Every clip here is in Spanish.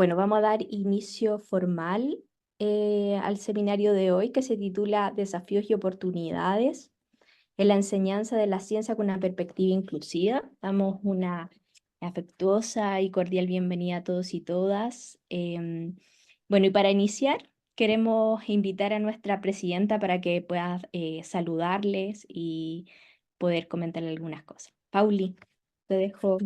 Bueno, vamos a dar inicio formal al seminario de hoy que se titula Desafíos y oportunidades en la enseñanza de la ciencia con una perspectiva inclusiva. Damos una afectuosa y cordial bienvenida a todos y todas. Bueno, y para iniciar, queremos invitar a nuestra presidenta para que pueda saludarles y poder comentarle algunas cosas. Pauli, te dejo.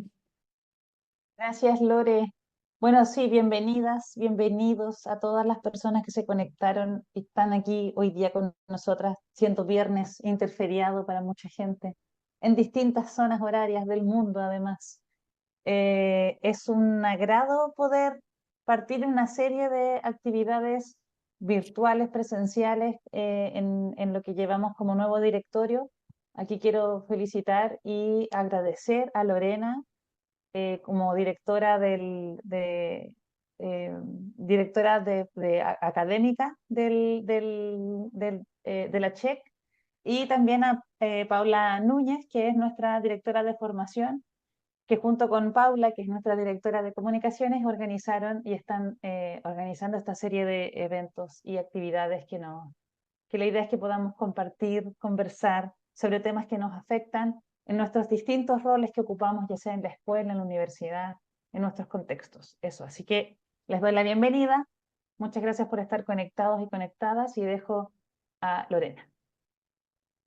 Gracias, Lore. Bueno, sí, bienvenidas, bienvenidos a todas las personas que se conectaron y están aquí hoy día con nosotras, siendo viernes interferiado para mucha gente, en distintas zonas horarias del mundo, además. Es un agrado poder partir una serie de actividades virtuales, presenciales, en lo que llevamos como nuevo directorio. Aquí quiero felicitar y agradecer a Lorena como directora directora académica de la CHEC, y también a Paula Núñez, que es nuestra directora de formación, que junto con Paula, que es nuestra directora de comunicaciones, organizaron y están organizando esta serie de eventos y actividades que la idea es que podamos compartir, conversar sobre temas que nos afectan en nuestros distintos roles que ocupamos, ya sea en la escuela, en la universidad, en nuestros contextos. Eso, así que les doy la bienvenida. Muchas gracias por estar conectados y conectadas, y dejo a Lorena.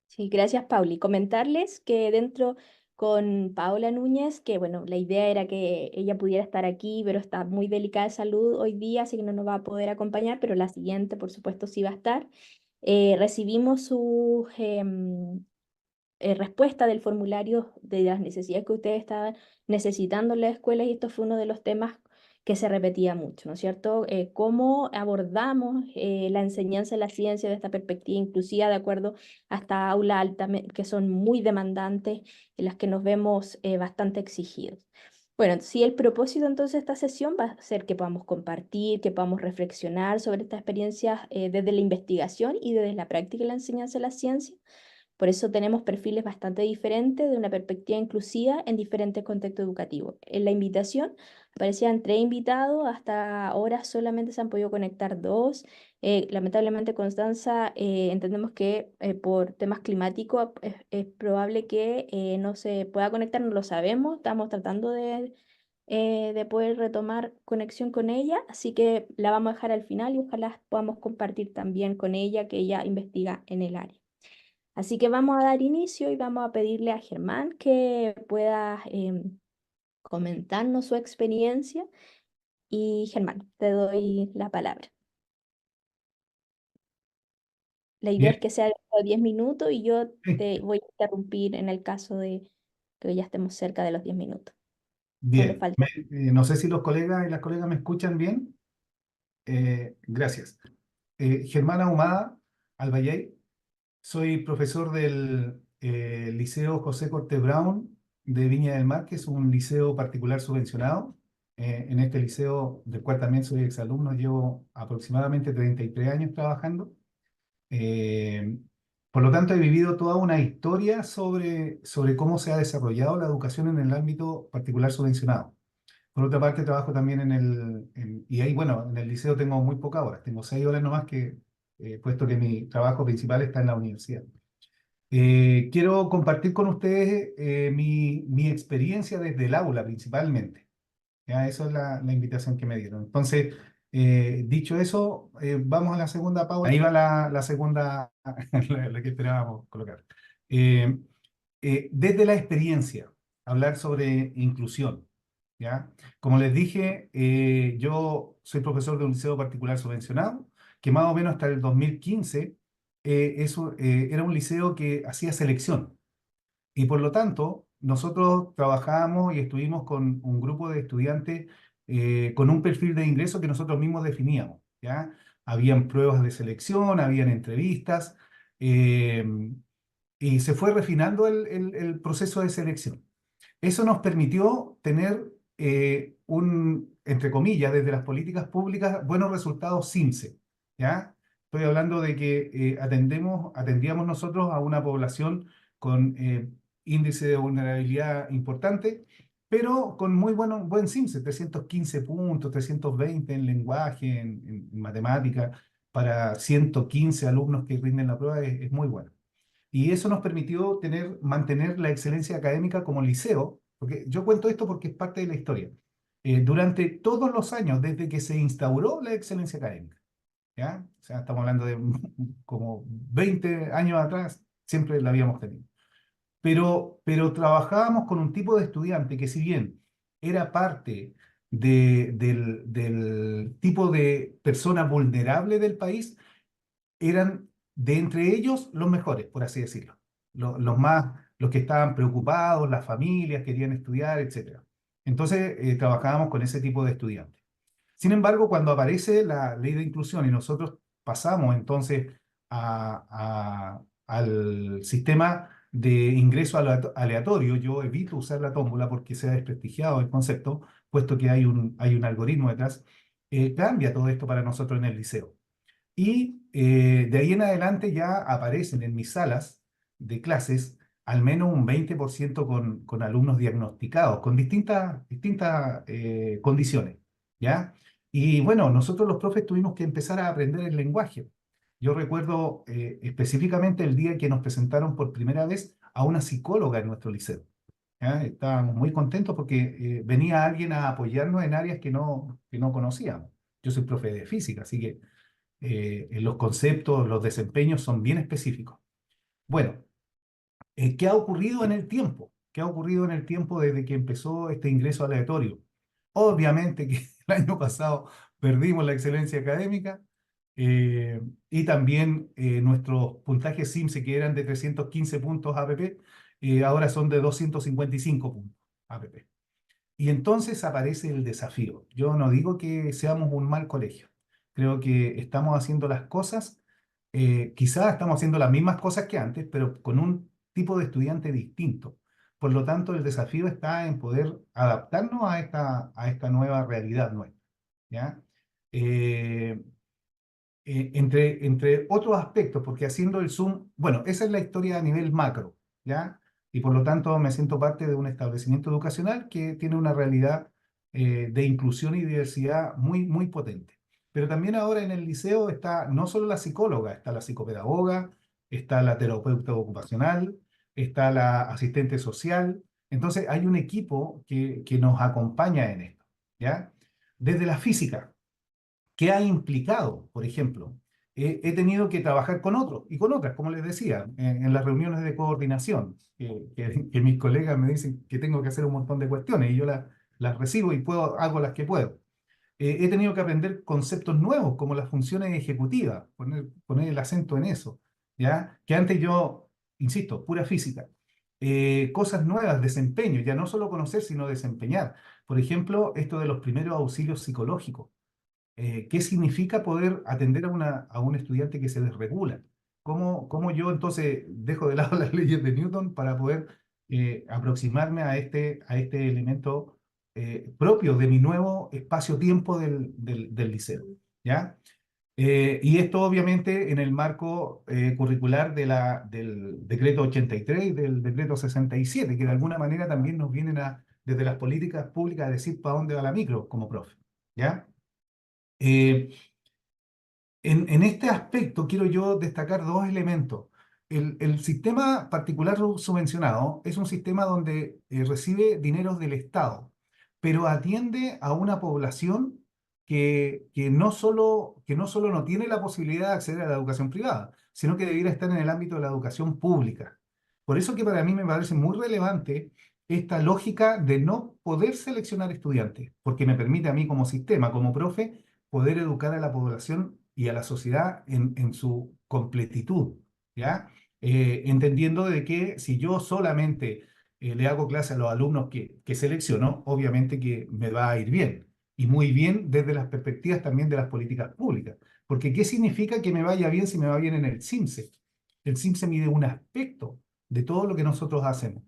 Sí, gracias, Pauli. Comentarles que dentro con Paola Núñez, que bueno, la idea era que ella pudiera estar aquí, pero está muy delicada de salud hoy día, así que no nos va a poder acompañar, pero la siguiente, por supuesto, sí va a estar. Recibimos su respuesta del formulario de las necesidades que ustedes estaban necesitando en la escuela, y esto fue uno de los temas que se repetía mucho, ¿no es cierto? ¿Cómo abordamos la enseñanza de la ciencia de esta perspectiva inclusiva de acuerdo a esta aula alta que son muy demandantes, en las que nos vemos bastante exigidos? Bueno, sí, el propósito entonces de esta sesión va a ser que podamos compartir, que podamos reflexionar sobre estas experiencias desde la investigación y desde la práctica de la enseñanza de la ciencia. Por eso tenemos perfiles bastante diferentes de una perspectiva inclusiva en diferentes contextos educativos. En la invitación aparecían 3 invitados, hasta ahora solamente se han podido conectar 2. Lamentablemente, Constanza, entendemos que por temas climáticos es probable que no se pueda conectar, no lo sabemos, estamos tratando de poder retomar conexión con ella, así que la vamos a dejar al final y ojalá podamos compartir también con ella, que ella investiga en el área. Así que vamos a dar inicio y vamos a pedirle a Germán que pueda comentarnos su experiencia. Y Germán, te doy la palabra. La idea es Bien, que sea de 10 minutos y yo te voy a interrumpir en el caso de que ya estemos cerca de los 10 minutos. Solo bien. falta. No sé si los colegas y las colegas me escuchan bien. Gracias. Germán Ahumada Albayay, soy profesor del Liceo José Cortés Brown de Viña del Mar, que es un liceo particular subvencionado. En este liceo, del cual también soy exalumno, llevo aproximadamente 33 años trabajando. Eh, por lo tanto, he vivido toda una historia sobre cómo se ha desarrollado la educación en el ámbito particular subvencionado. Por otra parte, trabajo también y ahí, bueno, en el liceo tengo muy pocas horas, tengo 6 horas nomás, puesto que mi trabajo principal está en la universidad. Quiero compartir con ustedes mi experiencia desde el aula principalmente. ¿Ya? Esa es la invitación que me dieron. Entonces, dicho eso, vamos a la segunda pausa. Ahí va la segunda, la que esperábamos colocar. Eh, Desde la experiencia, hablar sobre inclusión. ¿Ya? Como les dije, yo soy profesor de un liceo particular subvencionado, que más o menos hasta el 2015 era un liceo que hacía selección. Y por lo tanto, nosotros trabajamos y estuvimos con un grupo de estudiantes con un perfil de ingreso que nosotros mismos definíamos, ¿ya? Habían pruebas de selección, habían entrevistas, eh, y se fue refinando el proceso de selección. Eso nos permitió tener entre comillas, desde las políticas públicas, buenos resultados SIMSE, ¿ya? Estoy hablando de que atendíamos nosotros a una población con índice de vulnerabilidad importante, pero con muy buen CIMSE, 315 puntos, 320 en lenguaje, en matemática, para 115 alumnos que rinden la prueba es muy bueno. Y eso nos permitió mantener la excelencia académica como liceo, porque yo cuento esto porque es parte de la historia. Durante todos los años, desde que se instauró la excelencia académica, ¿ya? O sea, estamos hablando de como 20 años atrás, siempre la habíamos tenido. Pero trabajábamos con un tipo de estudiante que si bien era parte del tipo de persona vulnerable del país, eran de entre ellos los mejores, por así decirlo. Los que estaban preocupados, las familias querían estudiar, etcétera. Entonces, trabajábamos con ese tipo de estudiantes. Sin embargo, cuando aparece la ley de inclusión y nosotros pasamos entonces al sistema de ingreso aleatorio, yo evito usar la tómbola porque se ha desprestigiado el concepto, puesto que hay un algoritmo detrás, cambia todo esto para nosotros en el liceo. Y de ahí en adelante ya aparecen en mis salas de clases al menos un 20% con alumnos diagnosticados, con distintas condiciones, ¿ya? Y bueno, nosotros los profes tuvimos que empezar a aprender el lenguaje. Yo recuerdo específicamente el día que nos presentaron por primera vez a una psicóloga en nuestro liceo. ¿Ya? Estábamos muy contentos porque venía alguien a apoyarnos en áreas que no conocíamos. Yo soy profe de física, así que los conceptos, los desempeños son bien específicos. Bueno, ¿qué ha ocurrido en el tiempo? ¿Qué ha ocurrido en el tiempo desde que empezó este ingreso aleatorio? Obviamente que el año pasado perdimos la excelencia académica eh, y también nuestros puntajes CIMSE que eran de 315 puntos APP, ahora son de 255 puntos APP. Y entonces aparece el desafío. Yo no digo que seamos un mal colegio. Creo que estamos haciendo las cosas, quizás estamos haciendo las mismas cosas que antes, pero con un tipo de estudiante distinto. Por lo tanto, el desafío está en poder adaptarnos a esta nueva realidad nuestra, ¿ya? Eh, entre otros aspectos, porque haciendo el Zoom, bueno, esa es la historia a nivel macro, ¿ya? Y por lo tanto me siento parte de un establecimiento educacional que tiene una realidad de inclusión y diversidad muy, muy potente. Pero también ahora en el liceo está no solo la psicóloga, está la psicopedagoga, está la terapeuta ocupacional, está la asistente social. Entonces hay un equipo que nos acompaña en esto, ¿ya? Desde la física. ¿Qué ha implicado? Por ejemplo, he tenido que trabajar con otros y con otras, como les decía, en las reuniones de coordinación, que mis colegas me dicen que tengo que hacer un montón de cuestiones y yo las recibo y hago las que puedo. He tenido que aprender conceptos nuevos como las funciones ejecutivas, poner el acento en eso, ¿ya? Que antes yo, insisto, pura física. Cosas nuevas, desempeño, ya no solo conocer, sino desempeñar. Por ejemplo, esto de los primeros auxilios psicológicos. ¿Qué significa poder atender a un estudiante que se desregula? ¿Cómo yo entonces dejo de lado las leyes de Newton para poder aproximarme a este elemento propio de mi nuevo espacio-tiempo del liceo? ¿Ya? Y esto obviamente en el marco curricular del decreto 83 y del decreto 67, que de alguna manera también nos vienen desde las políticas públicas a decir para dónde va la micro como profe. ¿Ya? Eh, en este aspecto quiero yo destacar dos elementos. El sistema particular subvencionado es un sistema donde recibe dineros del Estado, pero atiende a una población que no solo no tiene la posibilidad de acceder a la educación privada, sino que debiera estar en el ámbito de la educación pública. Por eso que para mí me parece muy relevante esta lógica de no poder seleccionar estudiantes, porque me permite a mí como sistema, como profe, poder educar a la población y a la sociedad en su completitud, ¿ya? Entendiendo de que si yo solamente le hago clase a los alumnos que selecciono, obviamente que me va a ir bien, y muy bien desde las perspectivas también de las políticas públicas. Porque ¿qué significa que me vaya bien si me va bien en el CIMSE? El CIMSE mide un aspecto de todo lo que nosotros hacemos.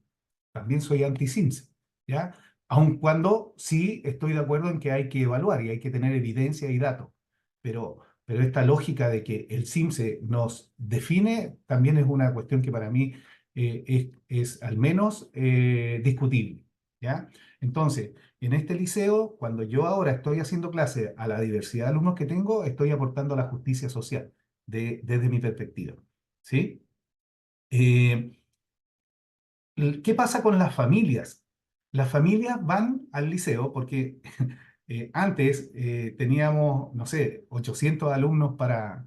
También soy anti-CIMSE, ¿ya? Aun cuando sí estoy de acuerdo en que hay que evaluar y hay que tener evidencia y datos. Pero esta lógica de que el CIMSE nos define también es una cuestión que para mí es al menos discutible. ¿ya? Entonces, en este liceo, cuando yo ahora estoy haciendo clase a la diversidad de alumnos que tengo, estoy aportando a la justicia social desde mi perspectiva, ¿sí? Eh, ¿Qué pasa con las familias? Las familias van al liceo porque antes teníamos, no sé, 800 alumnos para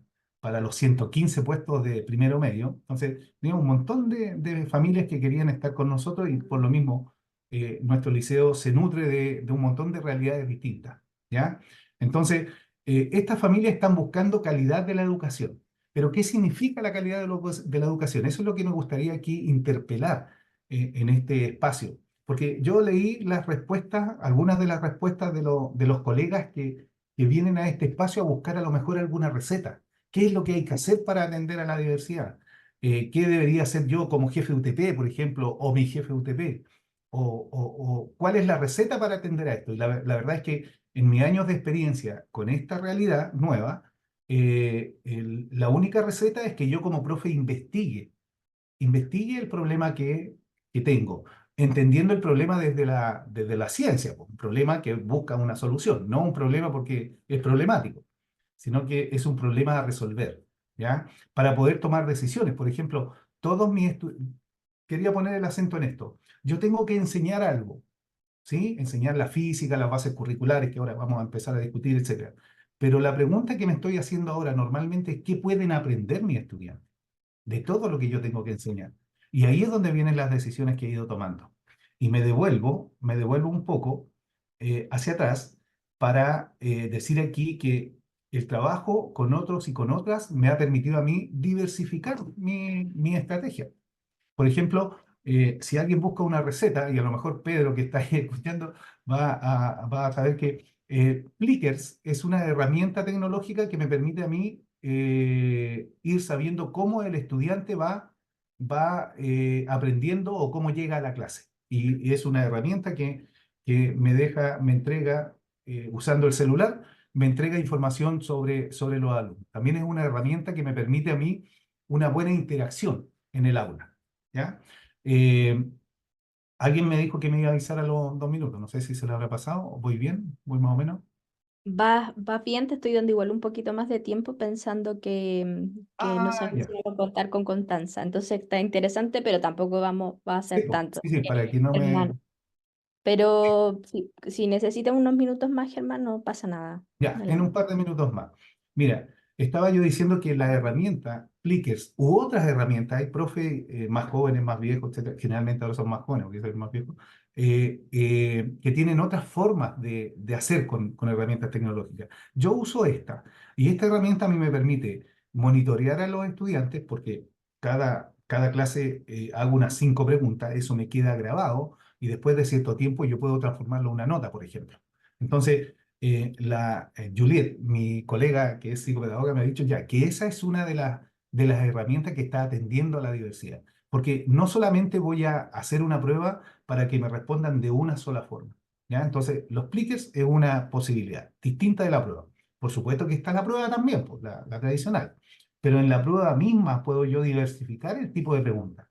los 115 puestos de primero medio. Entonces, teníamos un montón de familias que querían estar con nosotros y por lo mismo nuestro liceo se nutre de un montón de realidades distintas, ¿ya? Entonces, estas familias están buscando calidad de la educación. Pero, ¿qué significa la calidad de la educación? Eso es lo que me gustaría aquí interpelar en este espacio. Porque yo leí las respuestas, algunas de las respuestas de los colegas que vienen a este espacio a buscar a lo mejor alguna receta. ¿Qué es lo que hay que hacer para atender a la diversidad? ¿Qué debería hacer yo como jefe de UTP, por ejemplo, o mi jefe de UTP? O ¿cuál es la receta para atender a esto? Y la verdad es que en mis años de experiencia con esta realidad nueva, la única receta es que yo como profe investigue el problema que tengo, entendiendo el problema desde la ciencia, pues, un problema que busca una solución, no un problema porque es problemático, sino que es un problema a resolver, ¿ya? Para poder tomar decisiones. Por ejemplo, quería poner el acento en esto. Yo tengo que enseñar algo, ¿sí? Enseñar la física, las bases curriculares, que ahora vamos a empezar a discutir, etcétera. Pero la pregunta que me estoy haciendo ahora normalmente es, ¿qué pueden aprender mis estudiantes de todo lo que yo tengo que enseñar? Y ahí es donde vienen las decisiones que he ido tomando. Y me devuelvo un poco hacia atrás para decir aquí que el trabajo con otros y con otras me ha permitido a mí diversificar mi estrategia. Por ejemplo, si alguien busca una receta, y a lo mejor Pedro que está ahí escuchando va a saber que Plickers es una herramienta tecnológica que me permite a mí ir sabiendo cómo el estudiante va aprendiendo o cómo llega a la clase. Y es una herramienta que me entrega, usando el celular, me entrega información sobre los alumnos. También es una herramienta que me permite a mí una buena interacción en el aula. ¿Ya? Eh, Alguien me dijo que me iba a avisar a los 2 minutos. No sé si se lo habrá pasado. ¿Voy bien? ¿Voy más o menos? Vas bien, te estoy dando igual un poquito más de tiempo pensando que no Ah, sabemos si ya. vamos a contar con Constanza. Entonces está interesante, pero tampoco va a Sí, ser po. tanto, Sí, sí, para que no me... Germán. Pero si necesitas unos minutos más, Germán, no pasa nada. Ya, en un Adelante. par de minutos más. Mira, estaba yo diciendo que la herramienta Plickers u otras herramientas, hay profe más jóvenes, más viejos, etcétera, generalmente ahora son más jóvenes, porque soy más viejo, que tienen otras formas de hacer con herramientas tecnológicas. Yo uso esta, y esta herramienta a mí me permite monitorear a los estudiantes, porque cada clase hago unas 5 preguntas, eso me queda grabado, y después de cierto tiempo yo puedo transformarlo en una nota, por ejemplo. Entonces, Juliet, mi colega que es psicopedagoga, me ha dicho ya que esa es una de las herramientas que está atendiendo a la diversidad. Porque no solamente voy a hacer una prueba para que me respondan de una sola forma. ¿Ya? Entonces, los plickers es una posibilidad distinta de la prueba. Por supuesto que está la prueba también, pues, la tradicional. Pero en la prueba misma puedo yo diversificar el tipo de preguntas.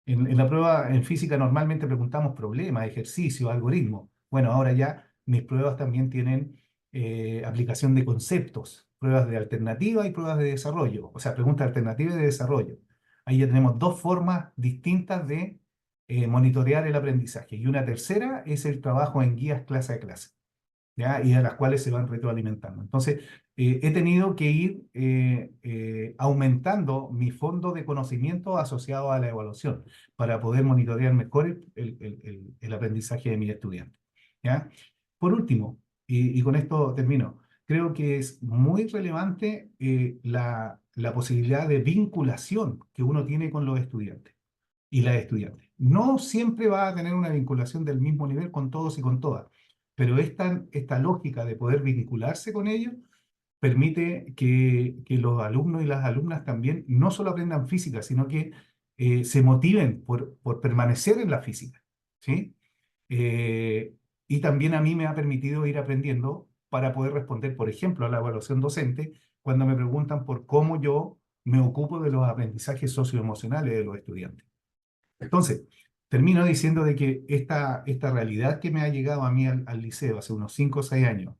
En la prueba en física normalmente preguntamos problemas, ejercicios, algoritmos. Bueno, ahora ya mis pruebas también tienen aplicación de conceptos, pruebas de alternativa y pruebas de desarrollo, o sea, preguntas alternativas y de desarrollo. Ahí ya tenemos dos formas distintas de monitorear el aprendizaje. Y una tercera es el trabajo en guías clase a clase, ¿ya? Y a las cuales se van retroalimentando. Entonces, he tenido que ir aumentando mi fondo de conocimiento asociado a la evaluación para poder monitorear mejor el aprendizaje de mis estudiantes, ¿ya? Por último, y con esto termino, creo que es muy relevante la posibilidad de vinculación que uno tiene con los estudiantes y las estudiantes. No siempre va a tener una vinculación del mismo nivel con todos y con todas, pero esta lógica de poder vincularse con ellos permite que los alumnos y las alumnas también no solo aprendan física, sino que se motiven por permanecer en la física, ¿sí? Eh, y también a mí me ha permitido ir aprendiendo para poder responder, por ejemplo, a la evaluación docente, cuando me preguntan por cómo yo me ocupo de los aprendizajes socioemocionales de los estudiantes. Entonces, termino diciendo de que esta realidad que me ha llegado a mí al liceo hace unos 5 o 6 años,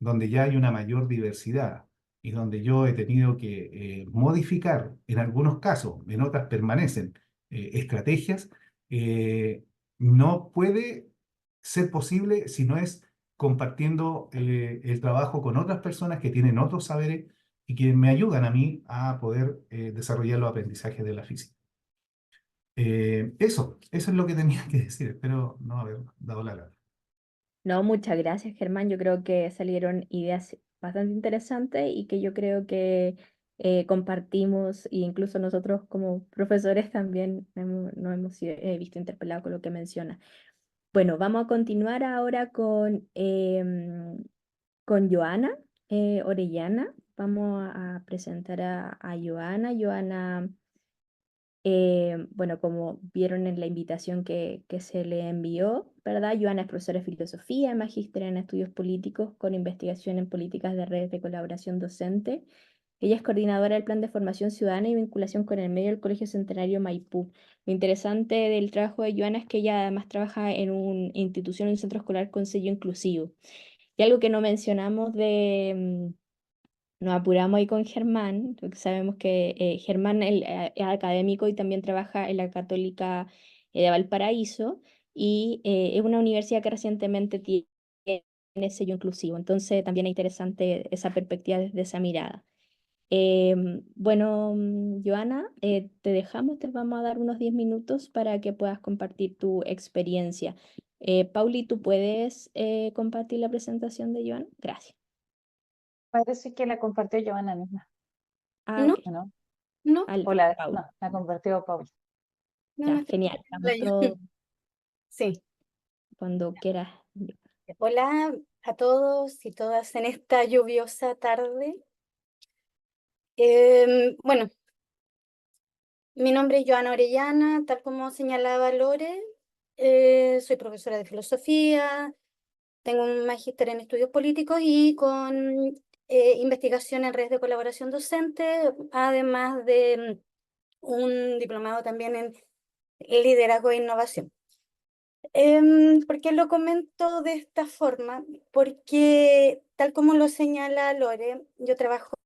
donde ya hay una mayor diversidad y donde yo he tenido que modificar en algunos casos, en otras permanecen estrategias, eh, no puede ser posible si no es compartiendo el trabajo con otras personas que tienen otros saberes y que me ayudan a mí a poder desarrollar los aprendizajes de la física. Eso es lo que tenía que decir. Espero no haber dado la lata. No, muchas gracias, Germán. Yo creo que salieron ideas bastante interesantes y que yo creo que compartimos, e incluso nosotros como profesores también nos hemos visto interpelados con lo que menciona. Bueno, vamos a continuar ahora con Joana Orellana. Vamos a presentar a Joana. Joana, bueno, como vieron en la invitación que se le envió, ¿verdad? Joana es profesora de filosofía, magíster en estudios políticos con investigación en políticas de redes de colaboración docente. Ella es coordinadora del Plan de Formación Ciudadana y Vinculación con el Medio del Colegio Centenario Maipú. Lo interesante del trabajo de Joana es que ella además trabaja en una institución, en un centro escolar con sello inclusivo. Y algo que no mencionamos nos apuramos ahí con Germán, porque sabemos que Germán es académico y también trabaja en la Católica de Valparaíso y es una universidad que recientemente tiene sello inclusivo. Entonces también es interesante esa perspectiva desde esa mirada. Bueno, Joana, te dejamos, te vamos a dar unos 10 minutos para que puedas compartir tu experiencia. Pauli, ¿tú puedes compartir la presentación de Joana? Gracias. Parece que la compartió Giovanna misma, Ah, No, ok. ¿o no? no, O Pauli. no, la compartió Paul. no, Ya, no estoy genial. viendo Estamos yo. todos Sí. cuando quieras. Hola a todos y todas en esta lluviosa tarde. Bueno, mi nombre es Joana Orellana, tal como señalaba Lore. Soy profesora de filosofía, tengo un magíster en estudios políticos y con investigación en redes de colaboración docente, además de un diplomado también en liderazgo e innovación. ¿Por qué lo comento de esta forma? Porque, tal como lo señala Lore, yo trabajo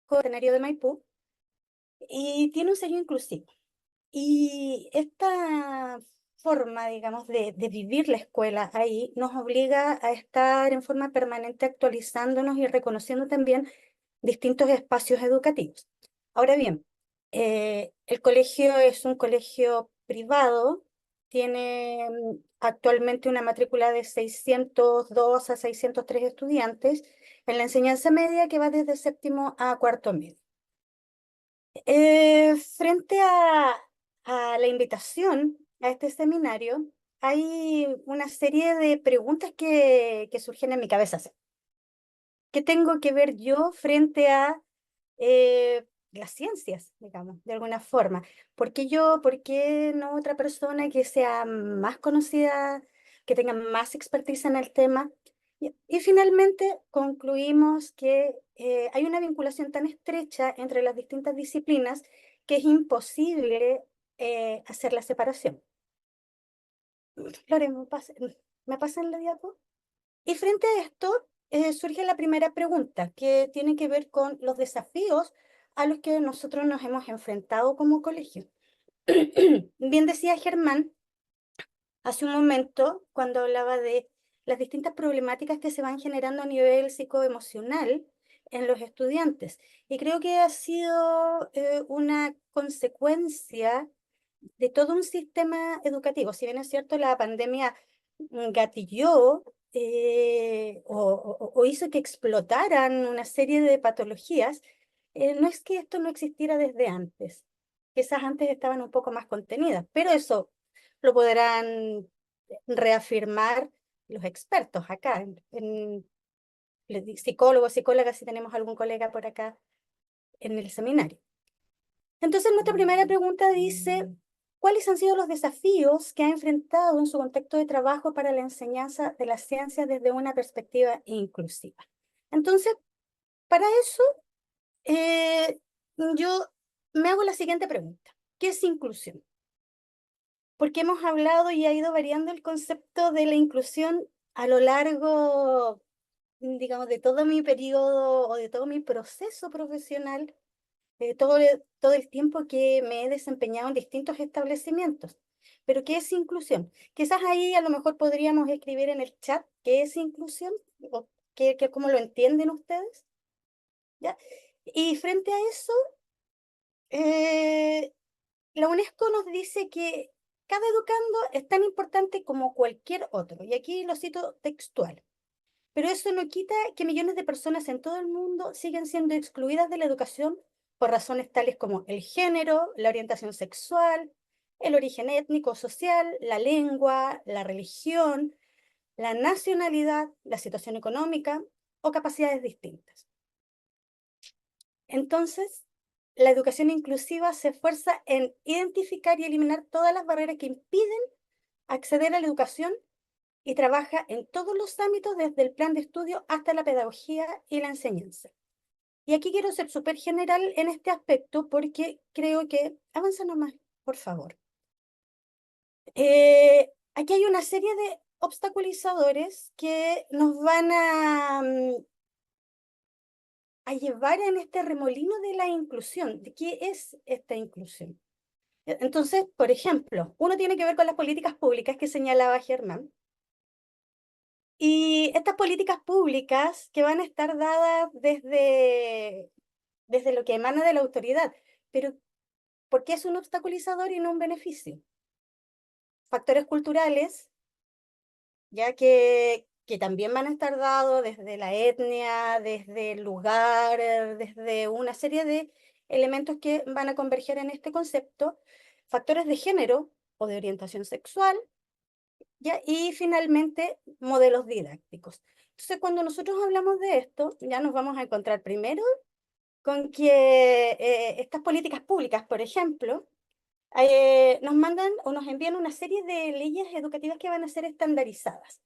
en el escenario de Maipú y tiene un sello inclusivo. Y esta forma, digamos, de vivir la escuela ahí nos obliga a estar en forma permanente actualizándonos y reconociendo también distintos espacios educativos. Ahora bien, el colegio es un colegio privado, tiene actualmente una matrícula de 602 a 603 estudiantes en la enseñanza media que va desde séptimo a cuarto medio. Frente a la invitación a este seminario, hay una serie de preguntas que surgen en mi cabeza. ¿Qué tengo que ver yo frente a las ciencias, digamos, de alguna forma? ¿Por qué yo, por qué no otra persona que sea más conocida, que tenga más expertise en el tema? Y finalmente concluimos que hay una vinculación tan estrecha entre las distintas disciplinas que es imposible hacer la separación. Lore, ¿me pasan la diapo? Y frente a esto surge la primera pregunta, que tiene que ver con los desafíos a los que nosotros nos hemos enfrentado como colegio. Bien decía Germán hace un momento cuando hablaba de las distintas problemáticas que se van generando a nivel psicoemocional en los estudiantes. Y creo que ha sido una consecuencia de todo un sistema educativo. Si bien es cierto, la pandemia gatilló o hizo que explotaran una serie de patologías, no es que esto no existiera desde antes. Quizás antes estaban un poco más contenidas, pero eso lo podrán reafirmar los expertos acá, psicólogos, psicólogas, si tenemos algún colega por acá en el seminario. Entonces, nuestra primera pregunta dice, ¿cuáles han sido los desafíos que ha enfrentado en su contexto de trabajo para la enseñanza de la ciencia desde una perspectiva inclusiva? Entonces, para eso, yo me hago la siguiente pregunta. ¿Qué es inclusión? porque hemos hablado y ha ido variando el concepto de la inclusión a lo largo, digamos, de todo mi periodo o de todo mi proceso profesional, todo el tiempo que me he desempeñado en distintos establecimientos. Pero ¿qué es inclusión? Quizás ahí a lo mejor podríamos escribir en el chat qué es inclusión o cómo lo entienden ustedes, ¿ya? Y frente a eso, la UNESCO nos dice que cada educando es tan importante como cualquier otro, y aquí lo cito textual. Pero eso no quita que millones de personas en todo el mundo siguen siendo excluidas de la educación por razones tales como el género, la orientación sexual, el origen étnico, social, la lengua, la religión, la nacionalidad, la situación económica o capacidades distintas. Entonces, la educación inclusiva se esfuerza en identificar y eliminar todas las barreras que impiden acceder a la educación y trabaja en todos los ámbitos, desde el plan de estudio hasta la pedagogía y la enseñanza. Y aquí quiero ser súper general en este aspecto porque creo que, avanza nomás, por favor. Aquí hay una serie de obstaculizadores que nos van a llevar en este remolino de la inclusión. ¿De qué es esta inclusión? Entonces, por ejemplo, uno tiene que ver con las políticas públicas que señalaba Germán. Y estas políticas públicas que van a estar dadas desde lo que emana de la autoridad. Pero, ¿por qué es un obstaculizador y no un beneficio? Factores culturales, ya que también van a estar dados desde la etnia, desde el lugar, desde una serie de elementos que van a converger en este concepto. Factores de género o de orientación sexual, ¿ya? Y finalmente, modelos didácticos. Entonces, cuando nosotros hablamos de esto, ya nos vamos a encontrar primero con que estas políticas públicas, por ejemplo, nos mandan o nos envían una serie de leyes educativas que van a ser estandarizadas.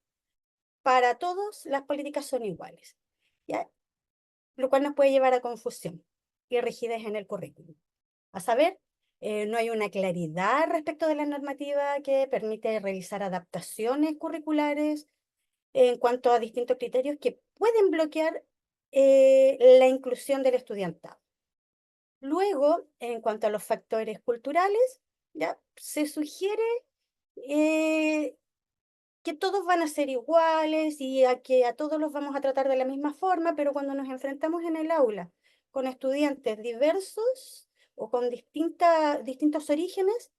Para todos, las políticas son iguales, ¿ya? Lo cual nos puede llevar a confusión y rigidez en el currículum. A saber, no hay una claridad respecto de la normativa que permite realizar adaptaciones curriculares en cuanto a distintos criterios que pueden bloquear la inclusión del estudiantado. Luego, en cuanto a los factores culturales, ya se sugiere que todos van a ser iguales y que a todos los vamos a tratar de la misma forma, pero cuando nos enfrentamos en el aula con estudiantes diversos o con distintos orígenes,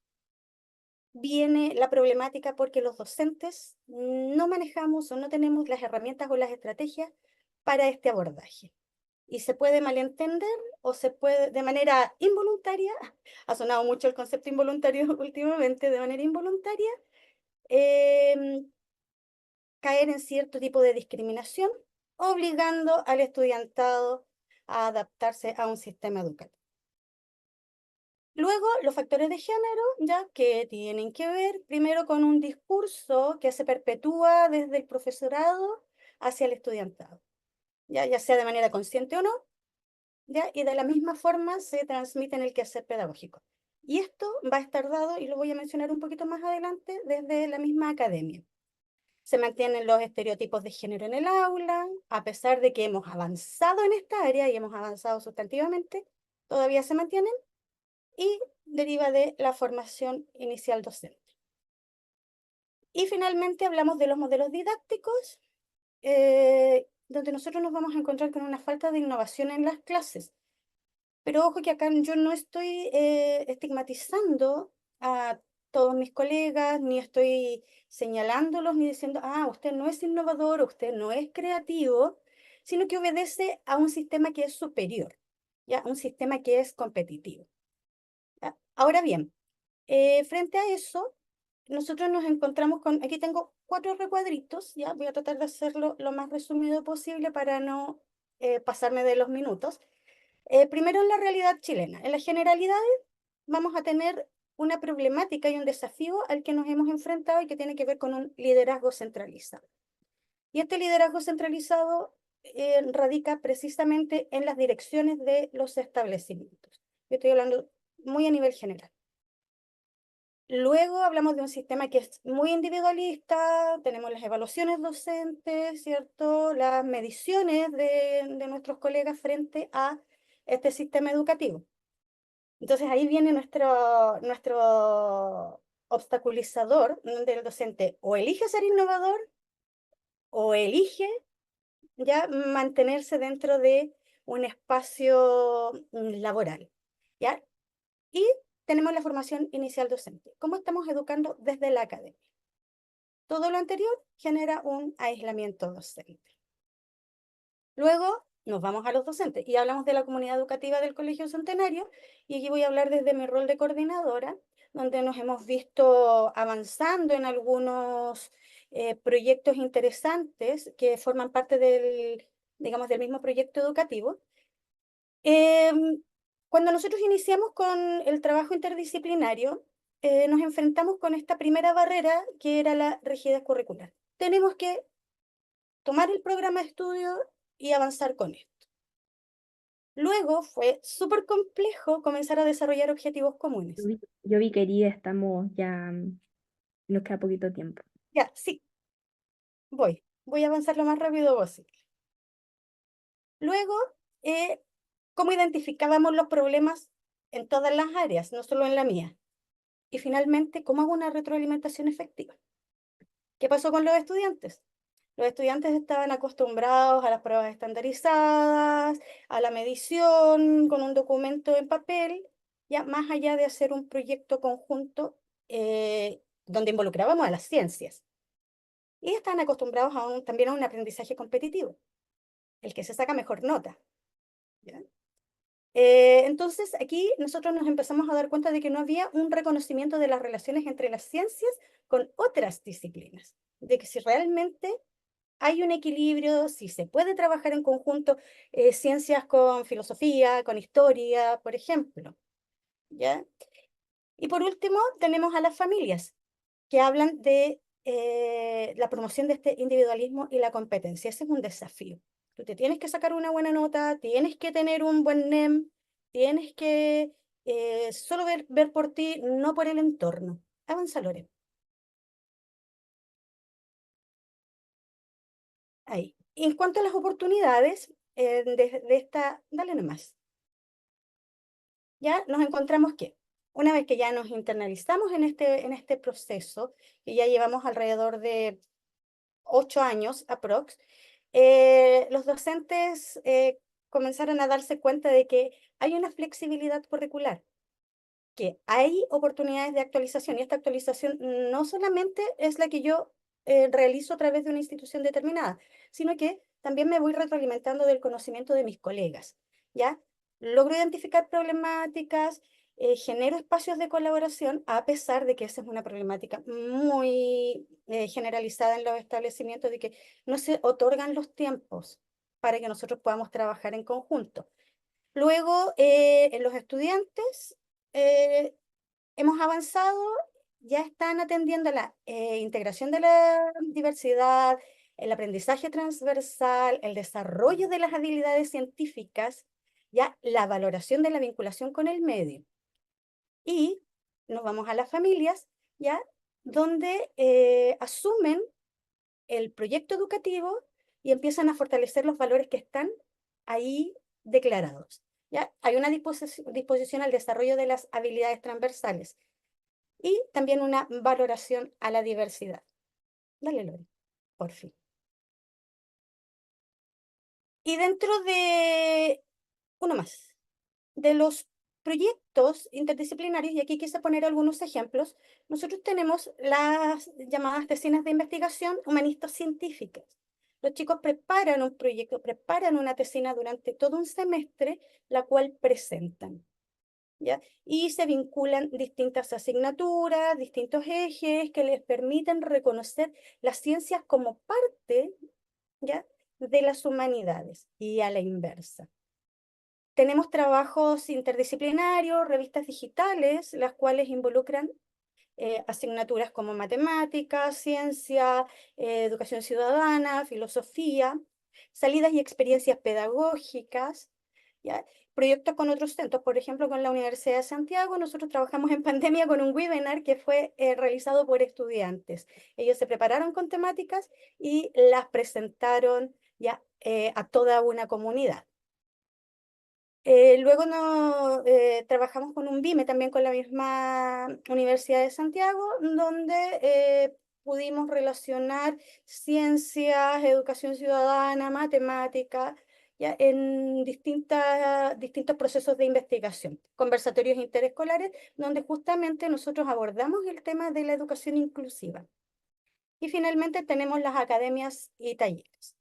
viene la problemática porque los docentes no manejamos o no tenemos las herramientas o las estrategias para este abordaje. Y se puede malentender o se puede, de manera involuntaria, ha sonado mucho el concepto involuntario últimamente, de manera involuntaria, caer en cierto tipo de discriminación, obligando al estudiantado a adaptarse a un sistema educativo. Luego, los factores de género, ya que tienen que ver primero con un discurso que se perpetúa desde el profesorado hacia el estudiantado, ya sea de manera consciente o no, ¿ya? Y de la misma forma se transmite en el quehacer pedagógico. Y esto va a estar dado, y lo voy a mencionar un poquito más adelante, desde la misma academia. Se mantienen los estereotipos de género en el aula, a pesar de que hemos avanzado en esta área y hemos avanzado sustantivamente, todavía se mantienen, y deriva de la formación inicial docente. Y finalmente hablamos de los modelos didácticos, donde nosotros nos vamos a encontrar con una falta de innovación en las clases. Pero ojo que acá yo no estoy estigmatizando a todos mis colegas, ni estoy señalándolos, ni diciendo, usted no es innovador, usted no es creativo, sino que obedece a un sistema que es superior, ¿ya? Un sistema que es competitivo, ¿ya? Ahora bien, frente a eso, nosotros nos encontramos con, aquí tengo 4 recuadritos, ya voy a tratar de hacerlo lo más resumido posible para no pasarme de los minutos. Primero, en la realidad chilena. En las generalidades vamos a tener una problemática y un desafío al que nos hemos enfrentado y que tiene que ver con un liderazgo centralizado. Y este liderazgo centralizado radica precisamente en las direcciones de los establecimientos. Yo estoy hablando muy a nivel general. Luego hablamos de un sistema que es muy individualista, tenemos las evaluaciones docentes, ¿cierto? Las mediciones de nuestros colegas frente a este sistema educativo. Entonces ahí viene nuestro obstaculizador, donde el docente o elige ser innovador o elige ya mantenerse dentro de un espacio laboral, ¿ya? Y tenemos la formación inicial docente. ¿Cómo estamos educando desde la academia? Todo lo anterior genera un aislamiento docente. Luego nos vamos a los docentes y hablamos de la comunidad educativa del Colegio Centenario, y aquí voy a hablar desde mi rol de coordinadora, donde nos hemos visto avanzando en algunos proyectos interesantes que forman parte del, digamos, del mismo proyecto educativo. Cuando nosotros iniciamos con el trabajo interdisciplinario, nos enfrentamos con esta primera barrera que era la rigidez curricular. Tenemos que tomar el programa de estudio y avanzar con esto. Luego fue súper complejo comenzar a desarrollar objetivos comunes. Yo vi, querida, estamos ya, nos queda poquito tiempo. Ya, sí, voy a avanzar lo más rápido posible. Luego, cómo identificábamos los problemas en todas las áreas, no solo en la mía. Y finalmente, cómo hago una retroalimentación efectiva. ¿Qué pasó con los estudiantes? Los estudiantes estaban acostumbrados a las pruebas estandarizadas, a la medición con un documento en papel, ya más allá de hacer un proyecto conjunto donde involucrábamos a las ciencias. Y están acostumbrados también a un aprendizaje competitivo, el que se saca mejor nota. ¿Ya? Entonces, aquí nosotros nos empezamos a dar cuenta de que no había un reconocimiento de las relaciones entre las ciencias con otras disciplinas, de que si realmente hay un equilibrio, si se puede trabajar en conjunto, ciencias con filosofía, con historia, por ejemplo, ¿ya? Y por último, tenemos a las familias, que hablan de la promoción de este individualismo y la competencia. Ese es un desafío. Tú te tienes que sacar una buena nota, tienes que tener un buen NEM, tienes que solo ver por ti, no por el entorno. Avanza, Lore. Ahí. En cuanto a las oportunidades de esta, dale nomás. Ya nos encontramos que una vez que ya nos internalizamos en este proceso, que ya llevamos alrededor de 8 años aprox, los docentes comenzaron a darse cuenta de que hay una flexibilidad curricular, que hay oportunidades de actualización, y esta actualización no solamente es la que yo realizo a través de una institución determinada, sino que también me voy retroalimentando del conocimiento de mis colegas, ¿ya? Logro identificar problemáticas, genero espacios de colaboración, a pesar de que esa es una problemática muy generalizada en los establecimientos, de que no se otorgan los tiempos para que nosotros podamos trabajar en conjunto. Luego, en los estudiantes, hemos avanzado, ya están atendiendo la integración de la diversidad, el aprendizaje transversal, el desarrollo de las habilidades científicas, ya la valoración de la vinculación con el medio. Y nos vamos a las familias, ya, donde asumen el proyecto educativo y empiezan a fortalecer los valores que están ahí declarados. ¿Ya? Hay una disposición al desarrollo de las habilidades transversales y también una valoración a la diversidad. Dale, Lori, por fin. Y dentro de uno más, de los proyectos interdisciplinarios, y aquí quise poner algunos ejemplos, nosotros tenemos las llamadas tesinas de investigación humanistas científicas. Los chicos preparan un proyecto, preparan una tesina durante todo un semestre, la cual presentan, ¿ya? Y se vinculan distintas asignaturas, distintos ejes que les permiten reconocer las ciencias como parte, ¿ya?, de las humanidades, y a la inversa. Tenemos trabajos interdisciplinarios, revistas digitales, las cuales involucran asignaturas como matemáticas, ciencia, educación ciudadana, filosofía, salidas y experiencias pedagógicas, ¿ya? Proyectos con otros centros, por ejemplo, con la Universidad de Santiago, nosotros trabajamos en pandemia con un webinar que fue realizado por estudiantes. Ellos se prepararon con temáticas y las presentaron ya a toda una comunidad. Luego trabajamos con un BIME también con la misma Universidad de Santiago, donde pudimos relacionar ciencias, educación ciudadana, matemática, ya, en distintos procesos de investigación, conversatorios interescolares, donde justamente nosotros abordamos el tema de la educación inclusiva. Y finalmente tenemos las academias y talleres.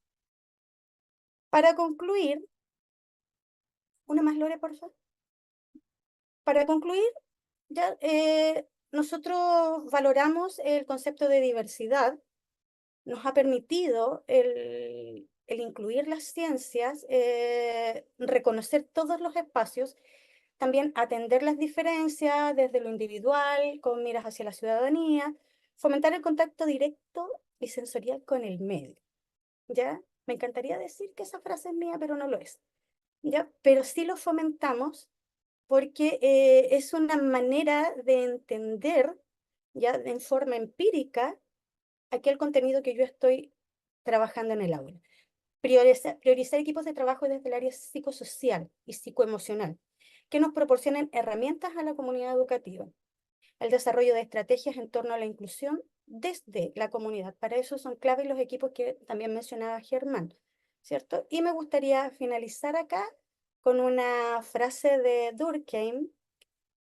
Para concluir, una más, Lore, por favor. Para concluir, ya, nosotros valoramos el concepto de diversidad, nos ha permitido el incluir las ciencias, reconocer todos los espacios, también atender las diferencias desde lo individual, con miras hacia la ciudadanía, fomentar el contacto directo y sensorial con el medio. ¿Ya? Me encantaría decir que esa frase es mía, pero no lo es. ¿Ya? Pero sí lo fomentamos porque es una manera de entender ya en forma empírica aquel contenido que yo estoy trabajando en el aula. Priorizar equipos de trabajo desde el área psicosocial y psicoemocional, que nos proporcionen herramientas a la comunidad educativa. El desarrollo de estrategias en torno a la inclusión desde la comunidad. Para eso son claves los equipos que también mencionaba Germán, ¿cierto? Y me gustaría finalizar acá con una frase de Durkheim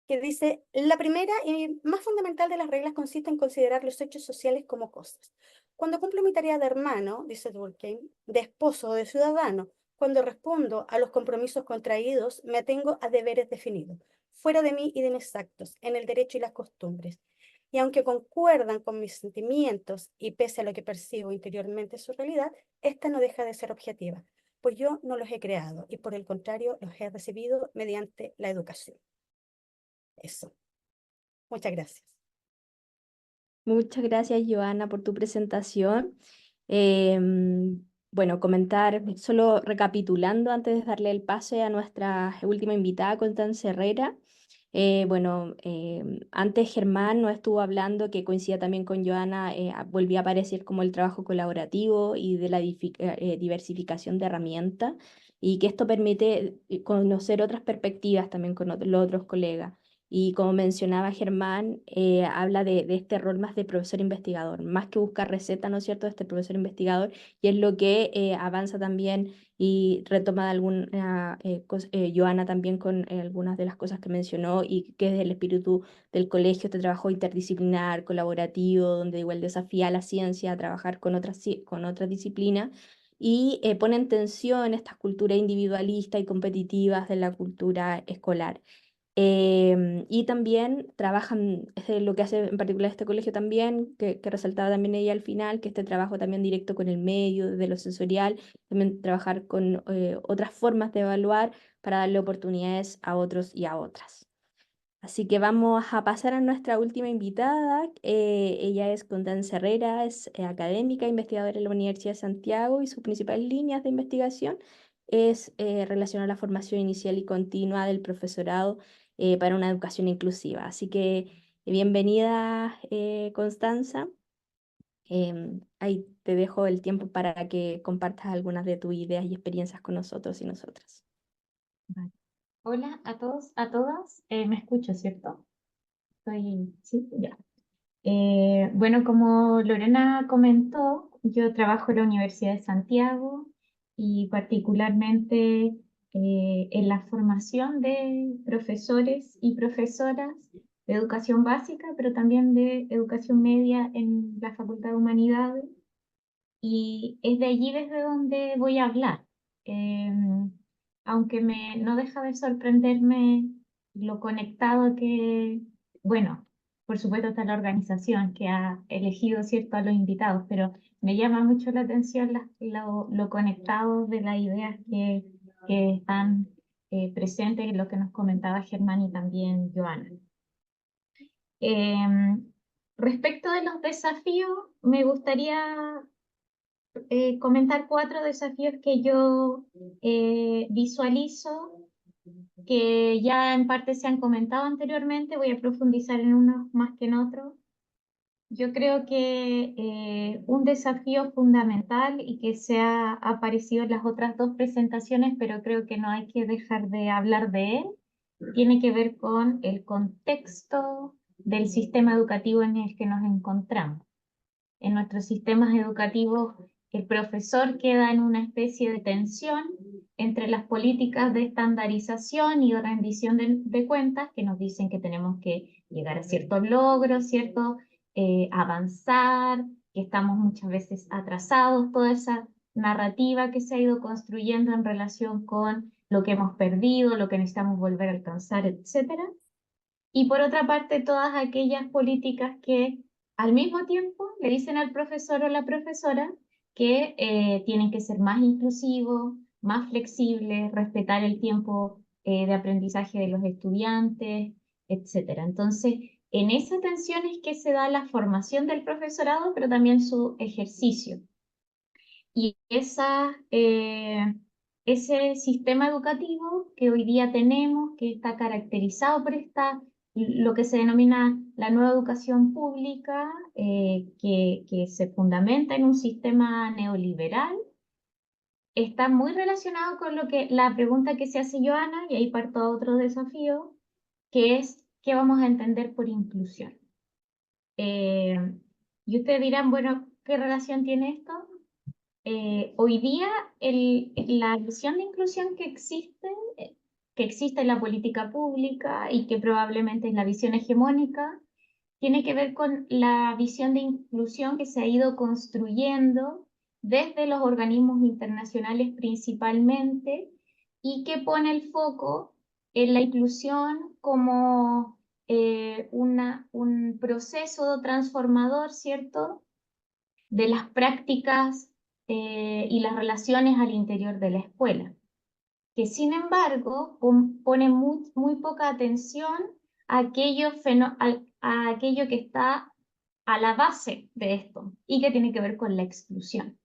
que dice: la primera y más fundamental de las reglas consiste en considerar los hechos sociales como cosas. Cuando cumplo mi tarea de hermano, dice Durkheim, de esposo o de ciudadano, cuando respondo a los compromisos contraídos, me atengo a deberes definidos, fuera de mí y de mis actos, en el derecho y las costumbres. Y aunque concuerdan con mis sentimientos y pese a lo que percibo interiormente su realidad, esta no deja de ser objetiva, pues yo no los he creado y por el contrario los he recibido mediante la educación. Eso. Muchas gracias. Muchas gracias, Joana, por tu presentación. Bueno, comentar, solo recapitulando antes de darle el pase a nuestra última invitada, Constanza Herrera. Bueno, antes Germán nos estuvo hablando, que coincidía también con Joana, volvía a aparecer como el trabajo colaborativo y de la diversificación de herramientas, y que esto permite conocer otras perspectivas también con los otros colegas. Y como mencionaba Germán, habla de este rol más de profesor investigador, más que buscar receta, ¿no es cierto?, de este profesor investigador, y es lo que avanza también y retoma de alguna Joana también con algunas de las cosas que mencionó, y que es el espíritu del colegio, este trabajo interdisciplinar, colaborativo, donde igual desafía a la ciencia a trabajar con otras disciplinas, y pone en tensión estas culturas individualistas y competitivas de la cultura escolar. Y también trabajan, lo que hace en particular este colegio también, que resaltaba también ella al final, que este trabajo también directo con el medio, de lo sensorial, también trabajar con otras formas de evaluar para darle oportunidades a otros y a otras. Así que vamos a pasar a nuestra última invitada. Ella es Constanza Herrera, es académica, investigadora en la Universidad de Santiago, y sus principales líneas de investigación es relacionar la formación inicial y continua del profesorado para una educación inclusiva. Así que bienvenida, Constanza. Ahí te dejo el tiempo para que compartas algunas de tus ideas y experiencias con nosotros y nosotras. Vale. Hola a todos, a todas. Me escucho, ¿cierto? Sí, ya. Bueno, como Lorena comentó, yo trabajo en la Universidad de Santiago y particularmente en la formación de profesores y profesoras de educación básica, pero también de educación media en la Facultad de Humanidades. Y es de allí desde donde voy a hablar. Aunque no deja de sorprenderme lo conectado que, bueno, por supuesto está la organización que ha elegido, ¿cierto?, a los invitados, pero me llama mucho la atención lo conectados de las ideas que están presentes en lo que nos comentaba Germán y también Joana. Respecto de los desafíos, me gustaría comentar 4 desafíos que yo visualizo que ya en parte se han comentado anteriormente, voy a profundizar en unos más que en otros. Yo creo que un desafío fundamental y que se ha aparecido en las otras dos presentaciones, pero creo que no hay que dejar de hablar de él, tiene que ver con el contexto del sistema educativo en el que nos encontramos. En nuestros sistemas educativos, el profesor queda en una especie de tensión entre las políticas de estandarización y de rendición de cuentas que nos dicen que tenemos que llegar a ciertos logros, ¿cierto? Avanzar, que estamos muchas veces atrasados, toda esa narrativa que se ha ido construyendo en relación con lo que hemos perdido, lo que necesitamos volver a alcanzar, etcétera. Y por otra parte, todas aquellas políticas que al mismo tiempo le dicen al profesor o la profesora que tienen que ser más inclusivos, más flexibles, respetar el tiempo de aprendizaje de los estudiantes, etcétera. Entonces, en esa tensión es que se da la formación del profesorado, pero también su ejercicio. Y ese sistema educativo que hoy día tenemos, que está caracterizado por lo que se denomina la nueva educación pública, que se fundamenta en un sistema neoliberal, está muy relacionado con la pregunta que se hace Joana, y ahí parto a otro desafío, que es ¿qué vamos a entender por inclusión? Y ustedes dirán, bueno, ¿qué relación tiene esto? Hoy día la visión de inclusión que existe en la política pública y que probablemente es la visión hegemónica, tiene que ver con la visión de inclusión que se ha ido construyendo desde los organismos internacionales principalmente y que pone el foco en la inclusión como un proceso transformador, ¿cierto?, de las prácticas y las relaciones al interior de la escuela, que sin embargo pone muy poca atención a a aquello que está a la base de esto y que tiene que ver con la exclusión.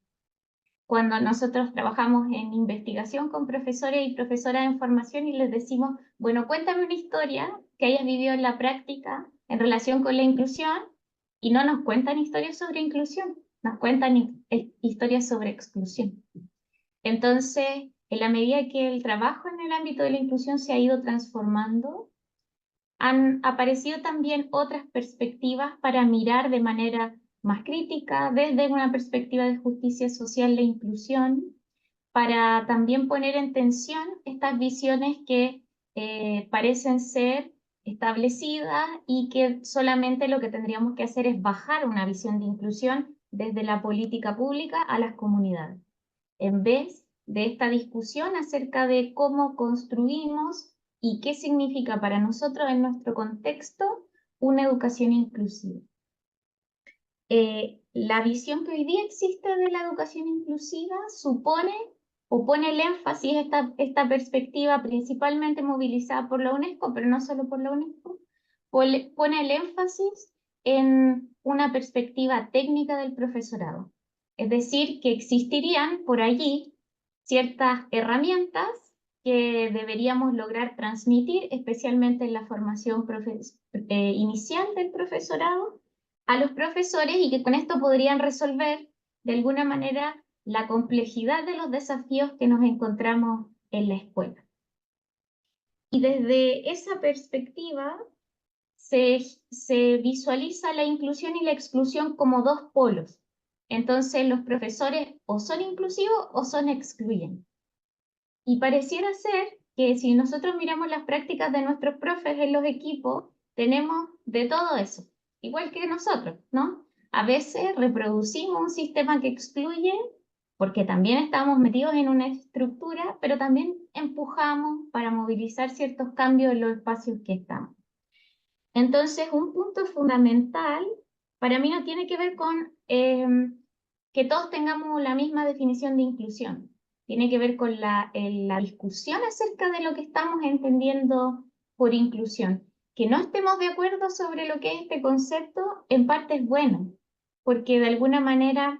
Cuando nosotros trabajamos en investigación con profesores y profesoras en formación y les decimos, bueno, cuéntame una historia que hayas vivido en la práctica en relación con la inclusión, y no nos cuentan historias sobre inclusión, nos cuentan historias sobre exclusión. Entonces, en la medida que el trabajo en el ámbito de la inclusión se ha ido transformando, han aparecido también otras perspectivas para mirar de manera más crítica, desde una perspectiva de justicia social e inclusión, para también poner en tensión estas visiones que parecen ser establecidas y que solamente lo que tendríamos que hacer es bajar una visión de inclusión desde la política pública a las comunidades, en vez de esta discusión acerca de cómo construimos y qué significa para nosotros en nuestro contexto una educación inclusiva. La visión que hoy día existe de la educación inclusiva supone o pone el énfasis, esta perspectiva principalmente movilizada por la UNESCO, pero no solo por la UNESCO, pone el énfasis en una perspectiva técnica del profesorado. Es decir, que existirían por allí ciertas herramientas que deberíamos lograr transmitir, especialmente en la formación inicial del profesorado, a los profesores, y que con esto podrían resolver de alguna manera la complejidad de los desafíos que nos encontramos en la escuela. Y desde esa perspectiva se visualiza la inclusión y la exclusión como dos polos. Entonces los profesores o son inclusivos o son excluyentes. Y pareciera ser que si nosotros miramos las prácticas de nuestros profes en los equipos, tenemos de todo eso, igual que nosotros, ¿no? A veces reproducimos un sistema que excluye, porque también estamos metidos en una estructura, pero también empujamos para movilizar ciertos cambios en los espacios que estamos. Entonces, un punto fundamental para mí no tiene que ver con que todos tengamos la misma definición de inclusión. Tiene que ver con la discusión acerca de lo que estamos entendiendo por inclusión. Que no estemos de acuerdo sobre lo que es este concepto, en parte es bueno, porque de alguna manera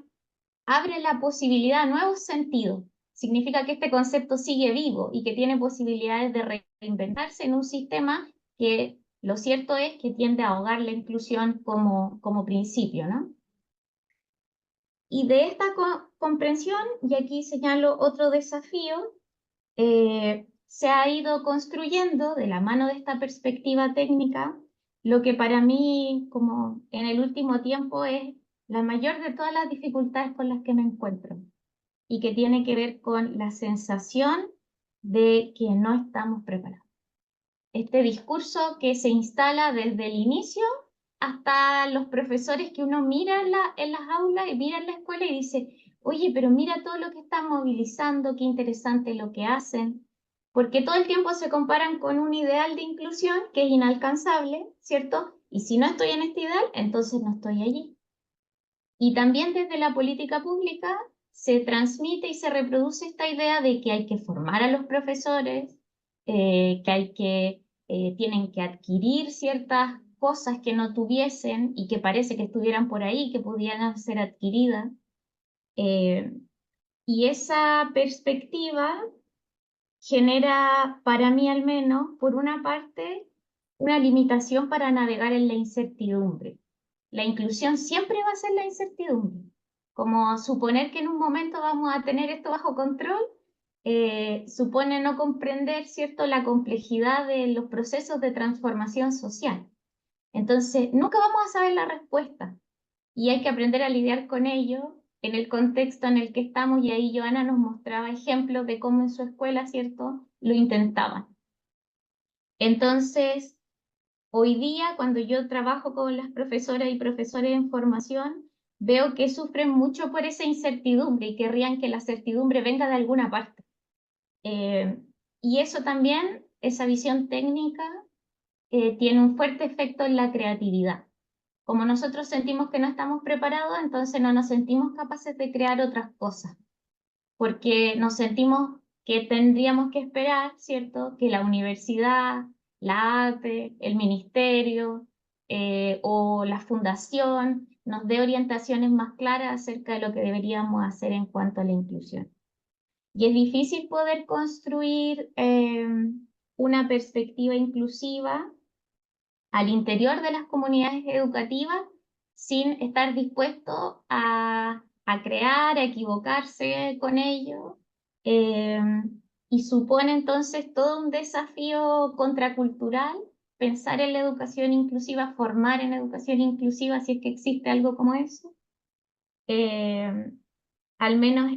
abre la posibilidad a nuevos sentidos, significa que este concepto sigue vivo y que tiene posibilidades de reinventarse en un sistema que lo cierto es que tiende a ahogar la inclusión como principio, ¿no? Y de esta comprensión, y aquí señalo otro desafío, se ha ido construyendo de la mano de esta perspectiva técnica lo que para mí, como en el último tiempo, es la mayor de todas las dificultades con las que me encuentro y que tiene que ver con la sensación de que no estamos preparados. Este discurso que se instala desde el inicio hasta los profesores que uno mira en las aulas y mira en la escuela y dice, oye, pero mira todo lo que están movilizando, qué interesante lo que hacen, porque todo el tiempo se comparan con un ideal de inclusión que es inalcanzable, ¿cierto? Y si no estoy en este ideal, entonces no estoy allí. Y también desde la política pública se transmite y se reproduce esta idea de que hay que formar a los profesores, tienen que adquirir ciertas cosas que no tuviesen y que parece que estuvieran por ahí, que pudieran ser adquiridas. Y esa perspectiva genera, para mí al menos, por una parte, una limitación para navegar en la incertidumbre. La inclusión siempre va a ser la incertidumbre. Como suponer que en un momento vamos a tener esto bajo control, supone no comprender, ¿cierto?, la complejidad de los procesos de transformación social. Entonces, nunca vamos a saber la respuesta y hay que aprender a lidiar con ello en el contexto en el que estamos, y ahí Joana nos mostraba ejemplos de cómo en su escuela, ¿cierto?, lo intentaban. Entonces, hoy día, cuando yo trabajo con las profesoras y profesores en formación, veo que sufren mucho por esa incertidumbre y querrían que la certidumbre venga de alguna parte. Y eso también, esa visión técnica, tiene un fuerte efecto en la creatividad. Como nosotros sentimos que no estamos preparados, entonces no nos sentimos capaces de crear otras cosas, porque nos sentimos que tendríamos que esperar, ¿cierto?, que la universidad, la ATE, el ministerio o la fundación nos dé orientaciones más claras acerca de lo que deberíamos hacer en cuanto a la inclusión. Y es difícil poder construir una perspectiva inclusiva al interior de las comunidades educativas sin estar dispuesto a crear, a equivocarse con ello. Y supone entonces todo un desafío contracultural pensar en la educación inclusiva, formar en educación inclusiva, si es que existe algo como eso. Al menos